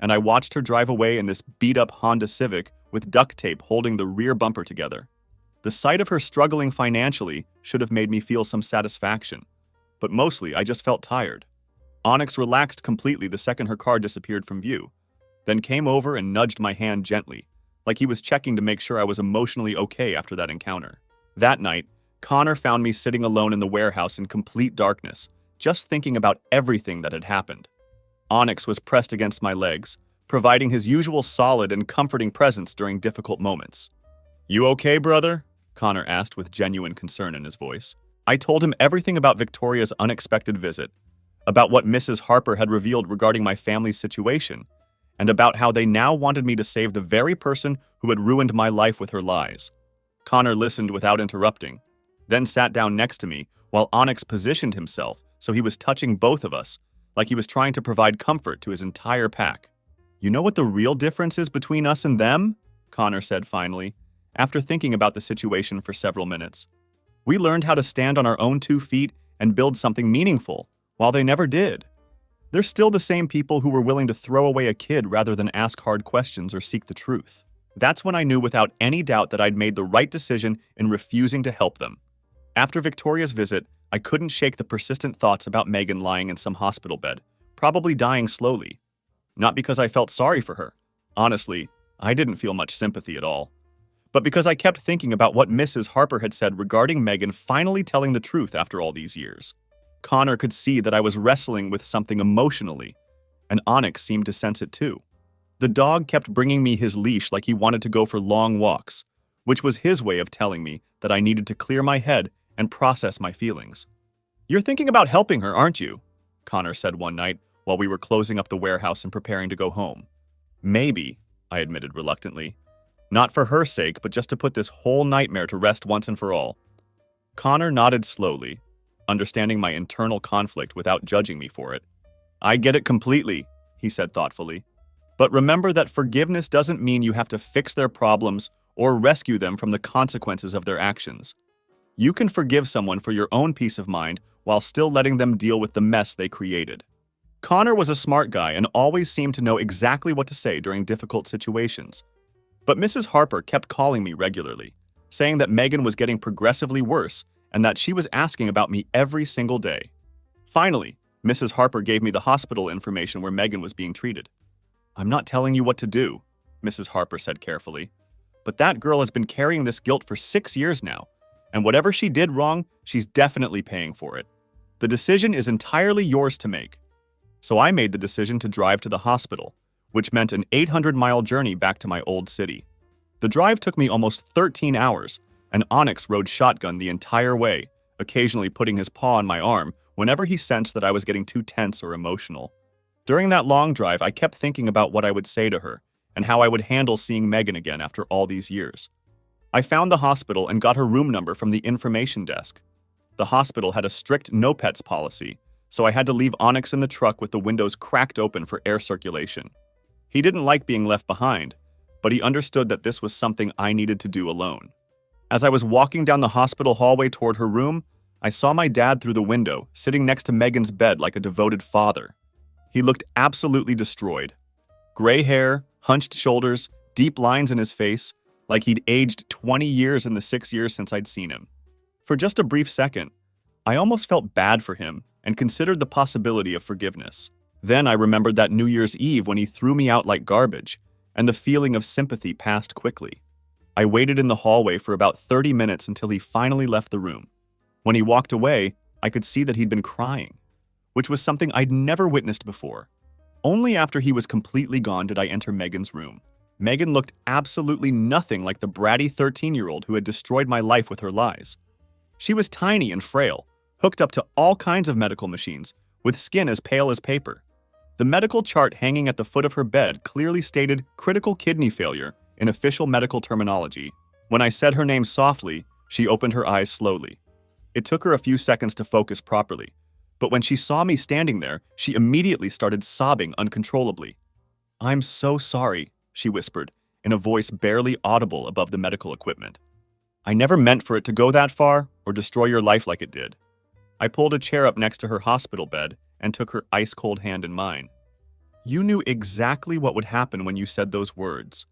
and I watched her drive away in this beat-up Honda Civic with duct tape holding the rear bumper together. The sight of her struggling financially should have made me feel some satisfaction, but mostly I just felt tired. Onyx relaxed completely the second her car disappeared from view, then came over and nudged my hand gently, like he was checking to make sure I was emotionally okay after that encounter. That night, Connor found me sitting alone in the warehouse in complete darkness, just thinking about everything that had happened. Onyx was pressed against my legs, providing his usual solid and comforting presence during difficult moments. "You okay, brother?" Connor asked with genuine concern in his voice. I told him everything about Victoria's unexpected visit, about what Mrs. Harper had revealed regarding my family's situation, and about how they now wanted me to save the very person who had ruined my life with her lies. Connor listened without interrupting, then sat down next to me while Onyx positioned himself so he was touching both of us, like he was trying to provide comfort to his entire pack. "You know what the real difference is between us and them?" Connor said finally, after thinking about the situation for several minutes. "We learned how to stand on our own 2 feet and build something meaningful, while they never did. They're still the same people who were willing to throw away a kid rather than ask hard questions or seek the truth." That's when I knew without any doubt that I'd made the right decision in refusing to help them. After Victoria's visit, I couldn't shake the persistent thoughts about Megan lying in some hospital bed, probably dying slowly. Not because I felt sorry for her. Honestly, I didn't feel much sympathy at all. But because I kept thinking about what Mrs. Harper had said regarding Megan finally telling the truth after all these years. Connor could see that I was wrestling with something emotionally, and Onyx seemed to sense it too. The dog kept bringing me his leash like he wanted to go for long walks, which was his way of telling me that I needed to clear my head and process my feelings. "You're thinking about helping her, aren't you?" Connor said one night while we were closing up the warehouse and preparing to go home. "Maybe," I admitted reluctantly. "Not for her sake, but just to put this whole nightmare to rest once and for all." Connor nodded slowly, understanding my internal conflict without judging me for it. "I get it completely," he said thoughtfully. "But remember that forgiveness doesn't mean you have to fix their problems or rescue them from the consequences of their actions. You can forgive someone for your own peace of mind while still letting them deal with the mess they created." Connor was a smart guy and always seemed to know exactly what to say during difficult situations. But Mrs. Harper kept calling me regularly, saying that Megan was getting progressively worse and that she was asking about me every single day. Finally, Mrs. Harper gave me the hospital information where Megan was being treated. "I'm not telling you what to do," Mrs. Harper said carefully, "but that girl has been carrying this guilt for 6 years now, and whatever she did wrong, she's definitely paying for it. The decision is entirely yours to make." So I made the decision to drive to the hospital, which meant an 800-mile journey back to my old city. The drive took me almost 13 hours, and Onyx rode shotgun the entire way, occasionally putting his paw on my arm whenever he sensed that I was getting too tense or emotional. During that long drive, I kept thinking about what I would say to her and how I would handle seeing Megan again after all these years. I found the hospital and got her room number from the information desk. The hospital had a strict no pets policy, so I had to leave Onyx in the truck with the windows cracked open for air circulation. He didn't like being left behind, but he understood that this was something I needed to do alone. As I was walking down the hospital hallway toward her room, I saw my dad through the window, sitting next to Megan's bed like a devoted father. He looked absolutely destroyed. Gray hair, hunched shoulders, deep lines in his face, like he'd aged 20 years in the 6 years since I'd seen him. For just a brief second, I almost felt bad for him and considered the possibility of forgiveness. Then I remembered that New Year's Eve when he threw me out like garbage, and the feeling of sympathy passed quickly. I waited in the hallway for about 30 minutes until he finally left the room. When he walked away, I could see that he'd been crying, which was something I'd never witnessed before. Only after he was completely gone did I enter Megan's room. Megan looked absolutely nothing like the bratty 13-year-old who had destroyed my life with her lies. She was tiny and frail, hooked up to all kinds of medical machines, with skin as pale as paper. The medical chart hanging at the foot of her bed clearly stated critical kidney failure in official medical terminology. When I said her name softly, she opened her eyes slowly. It took her a few seconds to focus properly, but when she saw me standing there, she immediately started sobbing uncontrollably. "I'm so sorry," she whispered, in a voice barely audible above the medical equipment. "I never meant for it to go that far or destroy your life like it did." I pulled a chair up next to her hospital bed and took her ice-cold hand in mine. You knew exactly what would happen when you said those words,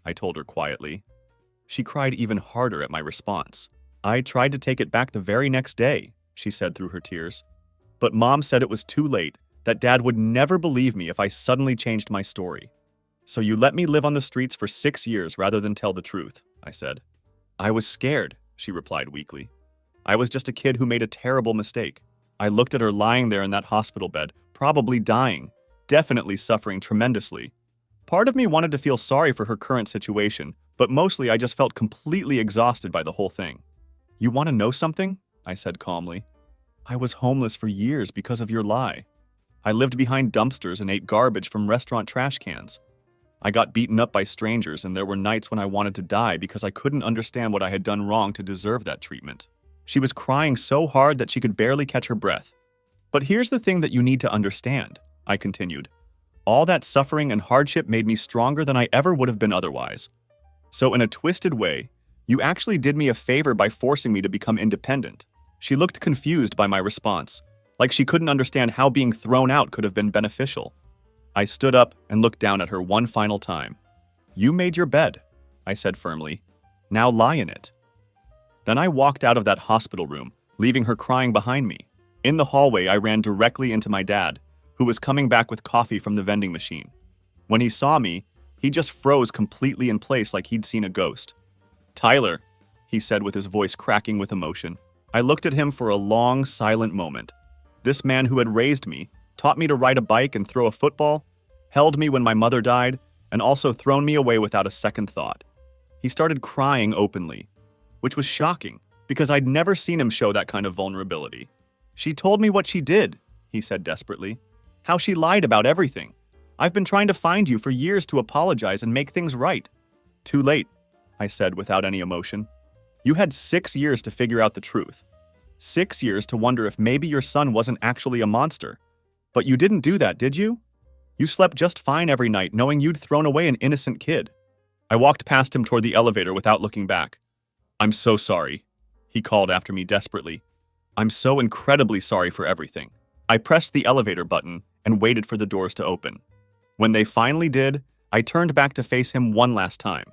I told her quietly. She cried even harder at my response. I tried to take it back the very next day, she said through her tears. But Mom said it was too late, that Dad would never believe me if I suddenly changed my story. So you let me live on the streets for 6 years rather than tell the truth, I said. I was scared, she replied weakly. I was just a kid who made a terrible mistake. I looked at her lying there in that hospital bed, probably dying, definitely suffering tremendously. Part of me wanted to feel sorry for her current situation, but mostly I just felt completely exhausted by the whole thing. You want to know something? I said calmly. I was homeless for years because of your lie. I lived behind dumpsters and ate garbage from restaurant trash cans. I got beaten up by strangers, and there were nights when I wanted to die because I couldn't understand what I had done wrong to deserve that treatment. She was crying so hard that she could barely catch her breath. But here's the thing that you need to understand, I continued. All that suffering and hardship made me stronger than I ever would have been otherwise. So in a twisted way, you actually did me a favor by forcing me to become independent. She looked confused by my response, like she couldn't understand how being thrown out could have been beneficial. I stood up and looked down at her one final time. You made your bed, I said firmly. Now lie in it. Then I walked out of that hospital room, leaving her crying behind me. In the hallway, I ran directly into my dad, who was coming back with coffee from the vending machine. When he saw me, he just froze completely in place like he'd seen a ghost. Tyler, he said with his voice cracking with emotion. I looked at him for a long, silent moment. This man who had raised me, taught me to ride a bike and throw a football, held me when my mother died, and also thrown me away without a second thought. He started crying openly, which was shocking, because I'd never seen him show that kind of vulnerability. She told me what she did, he said desperately. How she lied about everything. I've been trying to find you for years to apologize and make things right. Too late, I said without any emotion. You had 6 years to figure out the truth. 6 years to wonder if maybe your son wasn't actually a monster. But you didn't do that, did you? You slept just fine every night knowing you'd thrown away an innocent kid. I walked past him toward the elevator without looking back. I'm so sorry, he called after me desperately. I'm so incredibly sorry for everything. I pressed the elevator button and waited for the doors to open. When they finally did, I turned back to face him one last time.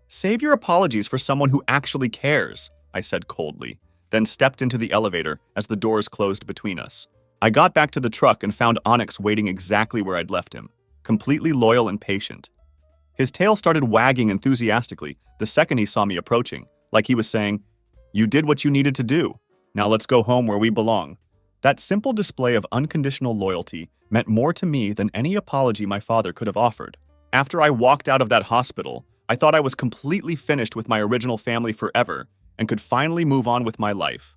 Save your apologies for someone who actually cares, I said coldly, then stepped into the elevator as the doors closed between us. I got back to the truck and found Onyx waiting exactly where I'd left him, completely loyal and patient. His tail started wagging enthusiastically the second he saw me approaching, like he was saying, "You did what you needed to do. Now let's go home where we belong." That simple display of unconditional loyalty meant more to me than any apology my father could have offered. After I walked out of that hospital, I thought I was completely finished with my original family forever and could finally move on with my life.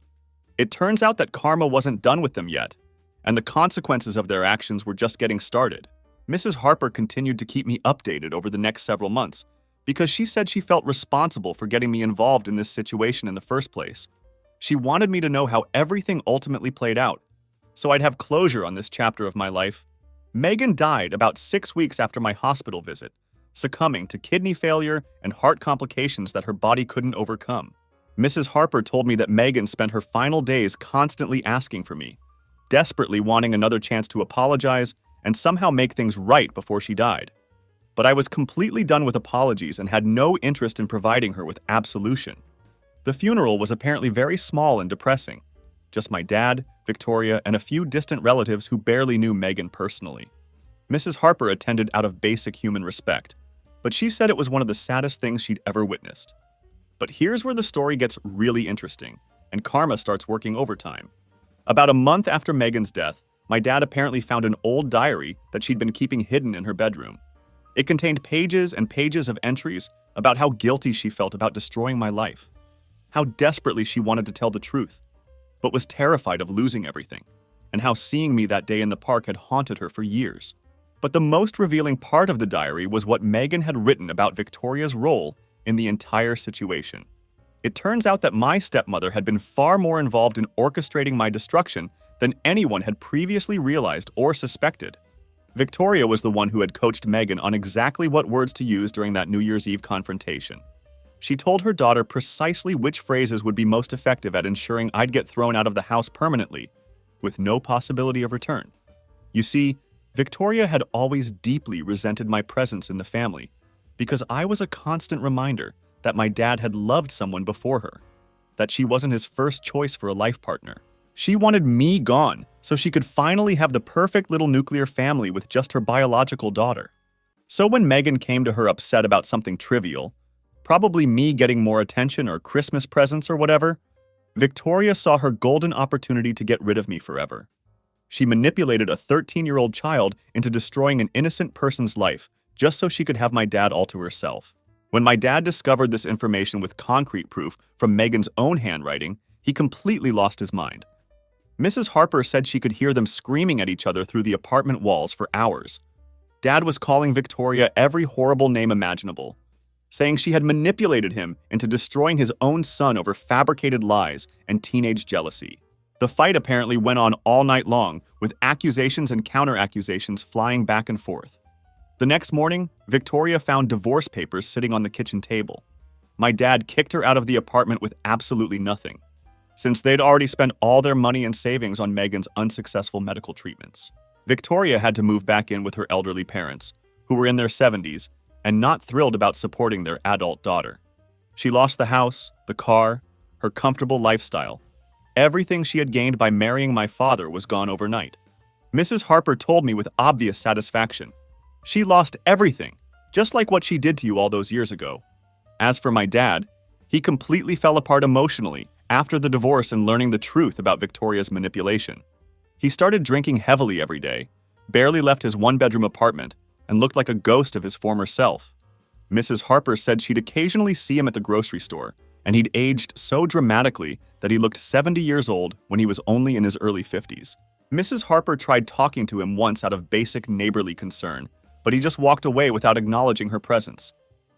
It turns out that karma wasn't done with them yet, and the consequences of their actions were just getting started. Mrs. Harper continued to keep me updated over the next several months because she said she felt responsible for getting me involved in this situation in the first place. She wanted me to know how everything ultimately played out, so I'd have closure on this chapter of my life. Megan died about 6 weeks after my hospital visit, succumbing to kidney failure and heart complications that her body couldn't overcome. Mrs. Harper told me that Megan spent her final days constantly asking for me, desperately wanting another chance to apologize and somehow make things right before she died. But I was completely done with apologies and had no interest in providing her with absolution. The funeral was apparently very small and depressing. Just my dad, Victoria, and a few distant relatives who barely knew Megan personally. Mrs. Harper attended out of basic human respect, but she said it was one of the saddest things she'd ever witnessed. But here's where the story gets really interesting, and karma starts working overtime. About a month after Megan's death, my dad apparently found an old diary that she'd been keeping hidden in her bedroom. It contained pages and pages of entries about how guilty she felt about destroying my life, how desperately she wanted to tell the truth, but was terrified of losing everything, and how seeing me that day in the park had haunted her for years. But the most revealing part of the diary was what Megan had written about Victoria's role in the entire situation. It turns out that my stepmother had been far more involved in orchestrating my destruction than anyone had previously realized or suspected. Victoria was the one who had coached Megan on exactly what words to use during that New Year's Eve confrontation. She told her daughter precisely which phrases would be most effective at ensuring I'd get thrown out of the house permanently, with no possibility of return. You see, Victoria had always deeply resented my presence in the family because I was a constant reminder that my dad had loved someone before her, that she wasn't his first choice for a life partner. She wanted me gone so she could finally have the perfect little nuclear family with just her biological daughter. So when Megan came to her upset about something trivial, probably me getting more attention or Christmas presents or whatever, Victoria saw her golden opportunity to get rid of me forever. She manipulated a 13-year-old child into destroying an innocent person's life just so she could have my dad all to herself. When my dad discovered this information with concrete proof from Megan's own handwriting, he completely lost his mind. Mrs. Harper said she could hear them screaming at each other through the apartment walls for hours. Dad was calling Victoria every horrible name imaginable, saying she had manipulated him into destroying his own son over fabricated lies and teenage jealousy. The fight apparently went on all night long, with accusations and counter-accusations flying back and forth. The next morning, Victoria found divorce papers sitting on the kitchen table. My dad kicked her out of the apartment with absolutely nothing, since they'd already spent all their money and savings on Megan's unsuccessful medical treatments. Victoria had to move back in with her elderly parents, who were in their 70s and not thrilled about supporting their adult daughter. She lost the house, the car, her comfortable lifestyle. Everything she had gained by marrying my father was gone overnight. Mrs. Harper told me with obvious satisfaction. She lost everything, just like what she did to you all those years ago. As for my dad, he completely fell apart emotionally after the divorce and learning the truth about Victoria's manipulation. He started drinking heavily every day, barely left his one-bedroom apartment, and looked like a ghost of his former self. Mrs. Harper said she'd occasionally see him at the grocery store, and he'd aged so dramatically that he looked 70 years old when he was only in his early 50s. Mrs. Harper tried talking to him once out of basic neighborly concern, but he just walked away without acknowledging her presence.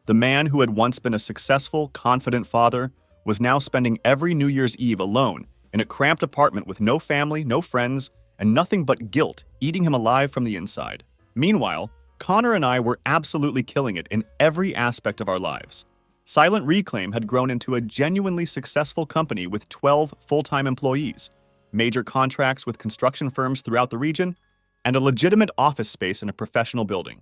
The man who had once been a successful, confident father was now spending every New Year's Eve alone in a cramped apartment with no family, no friends, and nothing but guilt eating him alive from the inside. Meanwhile, Connor and I were absolutely killing it in every aspect of our lives. Silent Reclaim had grown into a genuinely successful company with 12 full-time employees, major contracts with construction firms throughout the region, and a legitimate office space in a professional building.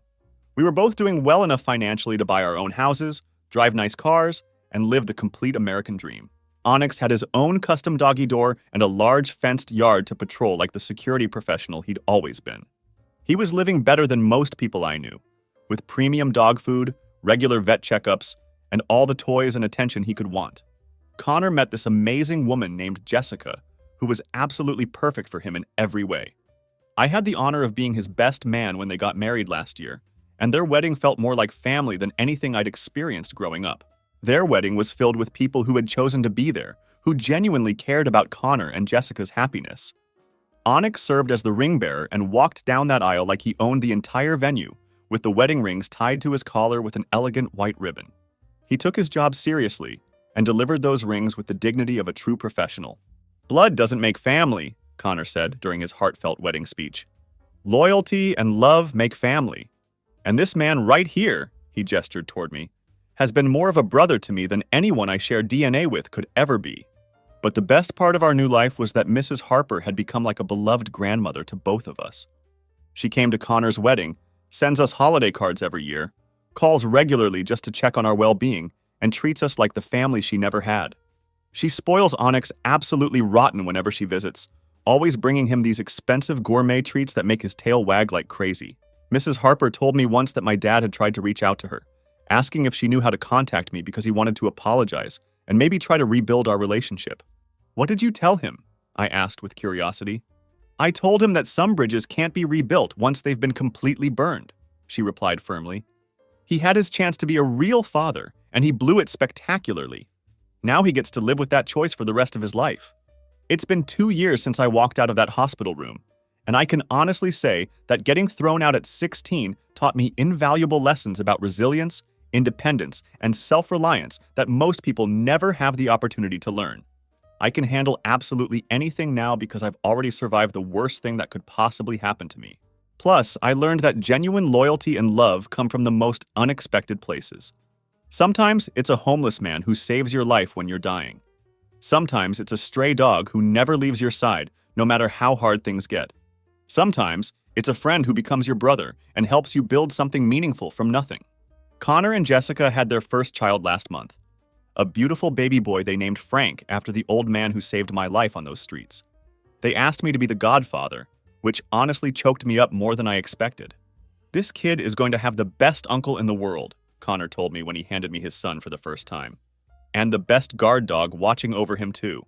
We were both doing well enough financially to buy our own houses, drive nice cars, and live the complete American dream. Onyx had his own custom doggy door and a large fenced yard to patrol like the security professional he'd always been. He was living better than most people I knew, with premium dog food, regular vet checkups, and all the toys and attention he could want. Connor met this amazing woman named Jessica, who was absolutely perfect for him in every way. I had the honor of being his best man when they got married last year, and their wedding felt more like family than anything I'd experienced growing up. Their wedding was filled with people who had chosen to be there, who genuinely cared about Connor and Jessica's happiness. Onyx served as the ring bearer and walked down that aisle like he owned the entire venue, with the wedding rings tied to his collar with an elegant white ribbon. He took his job seriously and delivered those rings with the dignity of a true professional. "Blood doesn't make family," Connor said during his heartfelt wedding speech. "Loyalty and love make family. And this man right here," he gestured toward me, "has been more of a brother to me than anyone I share DNA with could ever be." But the best part of our new life was that Mrs. Harper had become like a beloved grandmother to both of us. She came to Connor's wedding, sends us holiday cards every year, calls regularly just to check on our well-being, and treats us like the family she never had. She spoils Onyx absolutely rotten whenever she visits, always bringing him these expensive gourmet treats that make his tail wag like crazy. Mrs. Harper told me once that my dad had tried to reach out to her, asking if she knew how to contact me because he wanted to apologize and maybe try to rebuild our relationship. "What did you tell him?" I asked with curiosity. "I told him that some bridges can't be rebuilt once they've been completely burned," she replied firmly. "He had his chance to be a real father, and he blew it spectacularly. Now he gets to live with that choice for the rest of his life. It's been 2 years since I walked out of that hospital room, and I can honestly say that getting thrown out at 16 taught me invaluable lessons about resilience, independence, and self-reliance that most people never have the opportunity to learn. I can handle absolutely anything now because I've already survived the worst thing that could possibly happen to me. Plus, I learned that genuine loyalty and love come from the most unexpected places. Sometimes it's a homeless man who saves your life when you're dying. Sometimes it's a stray dog who never leaves your side, no matter how hard things get. Sometimes It's a friend who becomes your brother and helps you build something meaningful from nothing. Connor and Jessica had their first child last month, a beautiful baby boy they named Frank after the old man who saved my life on those streets. They asked me to be the godfather, which honestly choked me up more than I expected. "This kid is going to have the best uncle in the world," Connor told me when he handed me his son for the first time. "And the best guard dog watching over him too.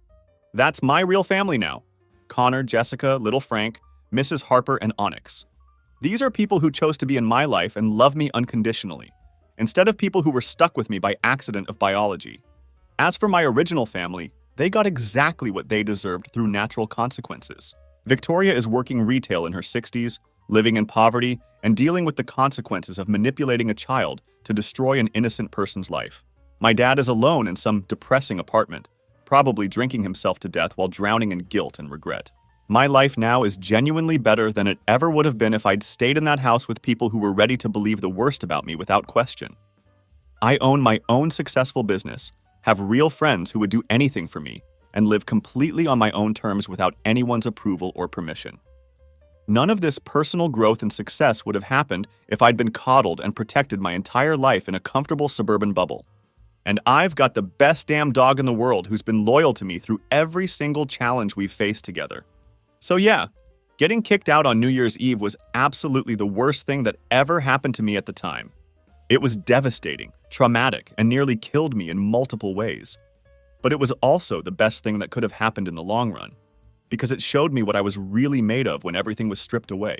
That's my real family now. Connor, Jessica, little Frank, Mrs. Harper, and Onyx. These are people who chose to be in my life and love me unconditionally, instead of people who were stuck with me by accident of biology. As for my original family, they got exactly what they deserved through natural consequences. Victoria is working retail in her 60s, living in poverty, and dealing with the consequences of manipulating a child to destroy an innocent person's life. My dad is alone in some depressing apartment, probably drinking himself to death while drowning in guilt and regret. My life now is genuinely better than it ever would have been if I'd stayed in that house with people who were ready to believe the worst about me without question. I own my own successful business, have real friends who would do anything for me, and live completely on my own terms without anyone's approval or permission. None of this personal growth and success would have happened if I'd been coddled and protected my entire life in a comfortable suburban bubble. And I've got the best damn dog in the world who's been loyal to me through every single challenge we've faced together. So yeah, getting kicked out on New Year's Eve was absolutely the worst thing that ever happened to me at the time. It was devastating, traumatic, and nearly killed me in multiple ways. But it was also the best thing that could have happened in the long run, because it showed me what I was really made of when everything was stripped away.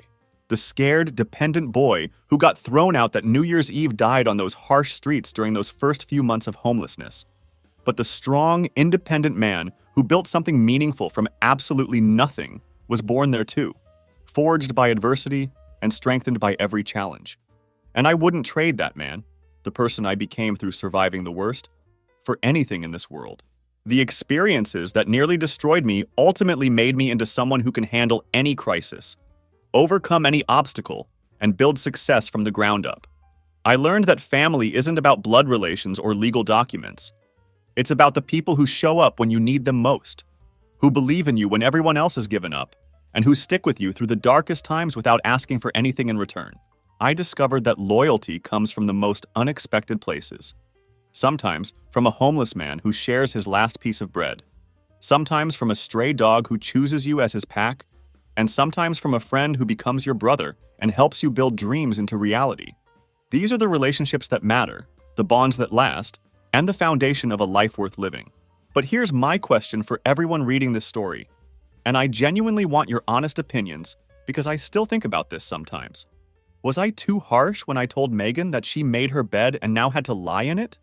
The scared, dependent boy who got thrown out that New Year's Eve died on those harsh streets during those first few months of homelessness. But the strong, independent man who built something meaningful from absolutely nothing was born there too, forged by adversity and strengthened by every challenge. And I wouldn't trade that man, the person I became through surviving the worst, for anything in this world. The experiences that nearly destroyed me ultimately made me into someone who can handle any crisis, overcome any obstacle, and build success from the ground up. I learned that family isn't about blood relations or legal documents. It's about the people who show up when you need them most, who believe in you when everyone else has given up, and who stick with you through the darkest times without asking for anything in return. I discovered that loyalty comes from the most unexpected places. Sometimes from a homeless man who shares his last piece of bread, sometimes from a stray dog who chooses you as his pack, and sometimes from a friend who becomes your brother and helps you build dreams into reality. These are the relationships that matter, the bonds that last, and the foundation of a life worth living. But here's my question for everyone reading this story, and I genuinely want your honest opinions because I still think about this sometimes. Was I too harsh when I told Megan that she made her bed and now had to lie in it?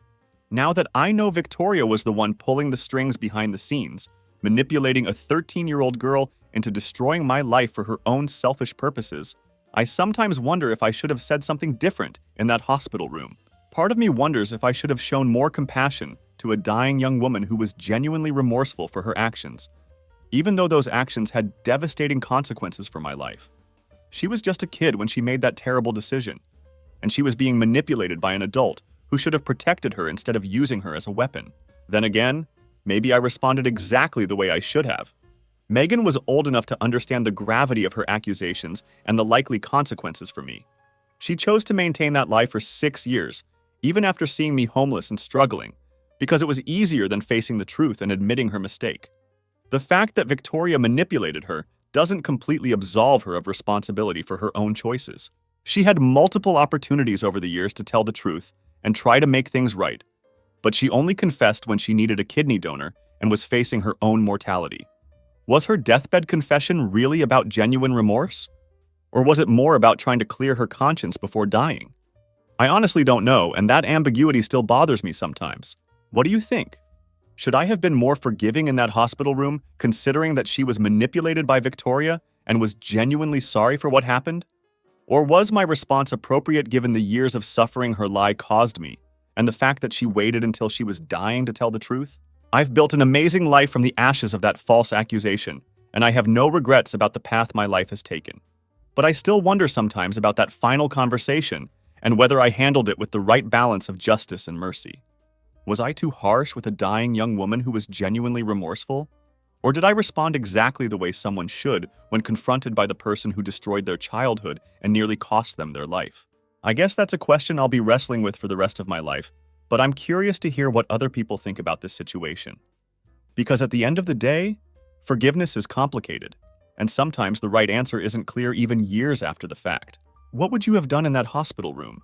Now that I know Victoria was the one pulling the strings behind the scenes, manipulating a 13-year-old girl into destroying my life for her own selfish purposes, I sometimes wonder if I should have said something different in that hospital room. Part of me wonders if I should have shown more compassion to a dying young woman who was genuinely remorseful for her actions, even though those actions had devastating consequences for my life. She was just a kid when she made that terrible decision, and she was being manipulated by an adult who should have protected her instead of using her as a weapon. Then again, maybe I responded exactly the way I should have. Megan was old enough to understand the gravity of her accusations and the likely consequences for me. She chose to maintain that lie for 6 years, even after seeing me homeless and struggling, because it was easier than facing the truth and admitting her mistake. The fact that Victoria manipulated her doesn't completely absolve her of responsibility for her own choices. She had multiple opportunities over the years to tell the truth and try to make things right, but she only confessed when she needed a kidney donor and was facing her own mortality. Was her deathbed confession really about genuine remorse? Or was it more about trying to clear her conscience before dying? I honestly don't know, and that ambiguity still bothers me sometimes. What do you think? Should I have been more forgiving in that hospital room, considering that she was manipulated by Victoria and was genuinely sorry for what happened? Or was my response appropriate given the years of suffering her lie caused me, and the fact that she waited until she was dying to tell the truth? I've built an amazing life from the ashes of that false accusation, and I have no regrets about the path my life has taken. But I still wonder sometimes about that final conversation and whether I handled it with the right balance of justice and mercy. Was I too harsh with a dying young woman who was genuinely remorseful? Or did I respond exactly the way someone should when confronted by the person who destroyed their childhood and nearly cost them their life? I guess that's a question I'll be wrestling with for the rest of my life, but I'm curious to hear what other people think about this situation. Because at the end of the day, forgiveness is complicated, and sometimes the right answer isn't clear even years after the fact. What would you have done in that hospital room?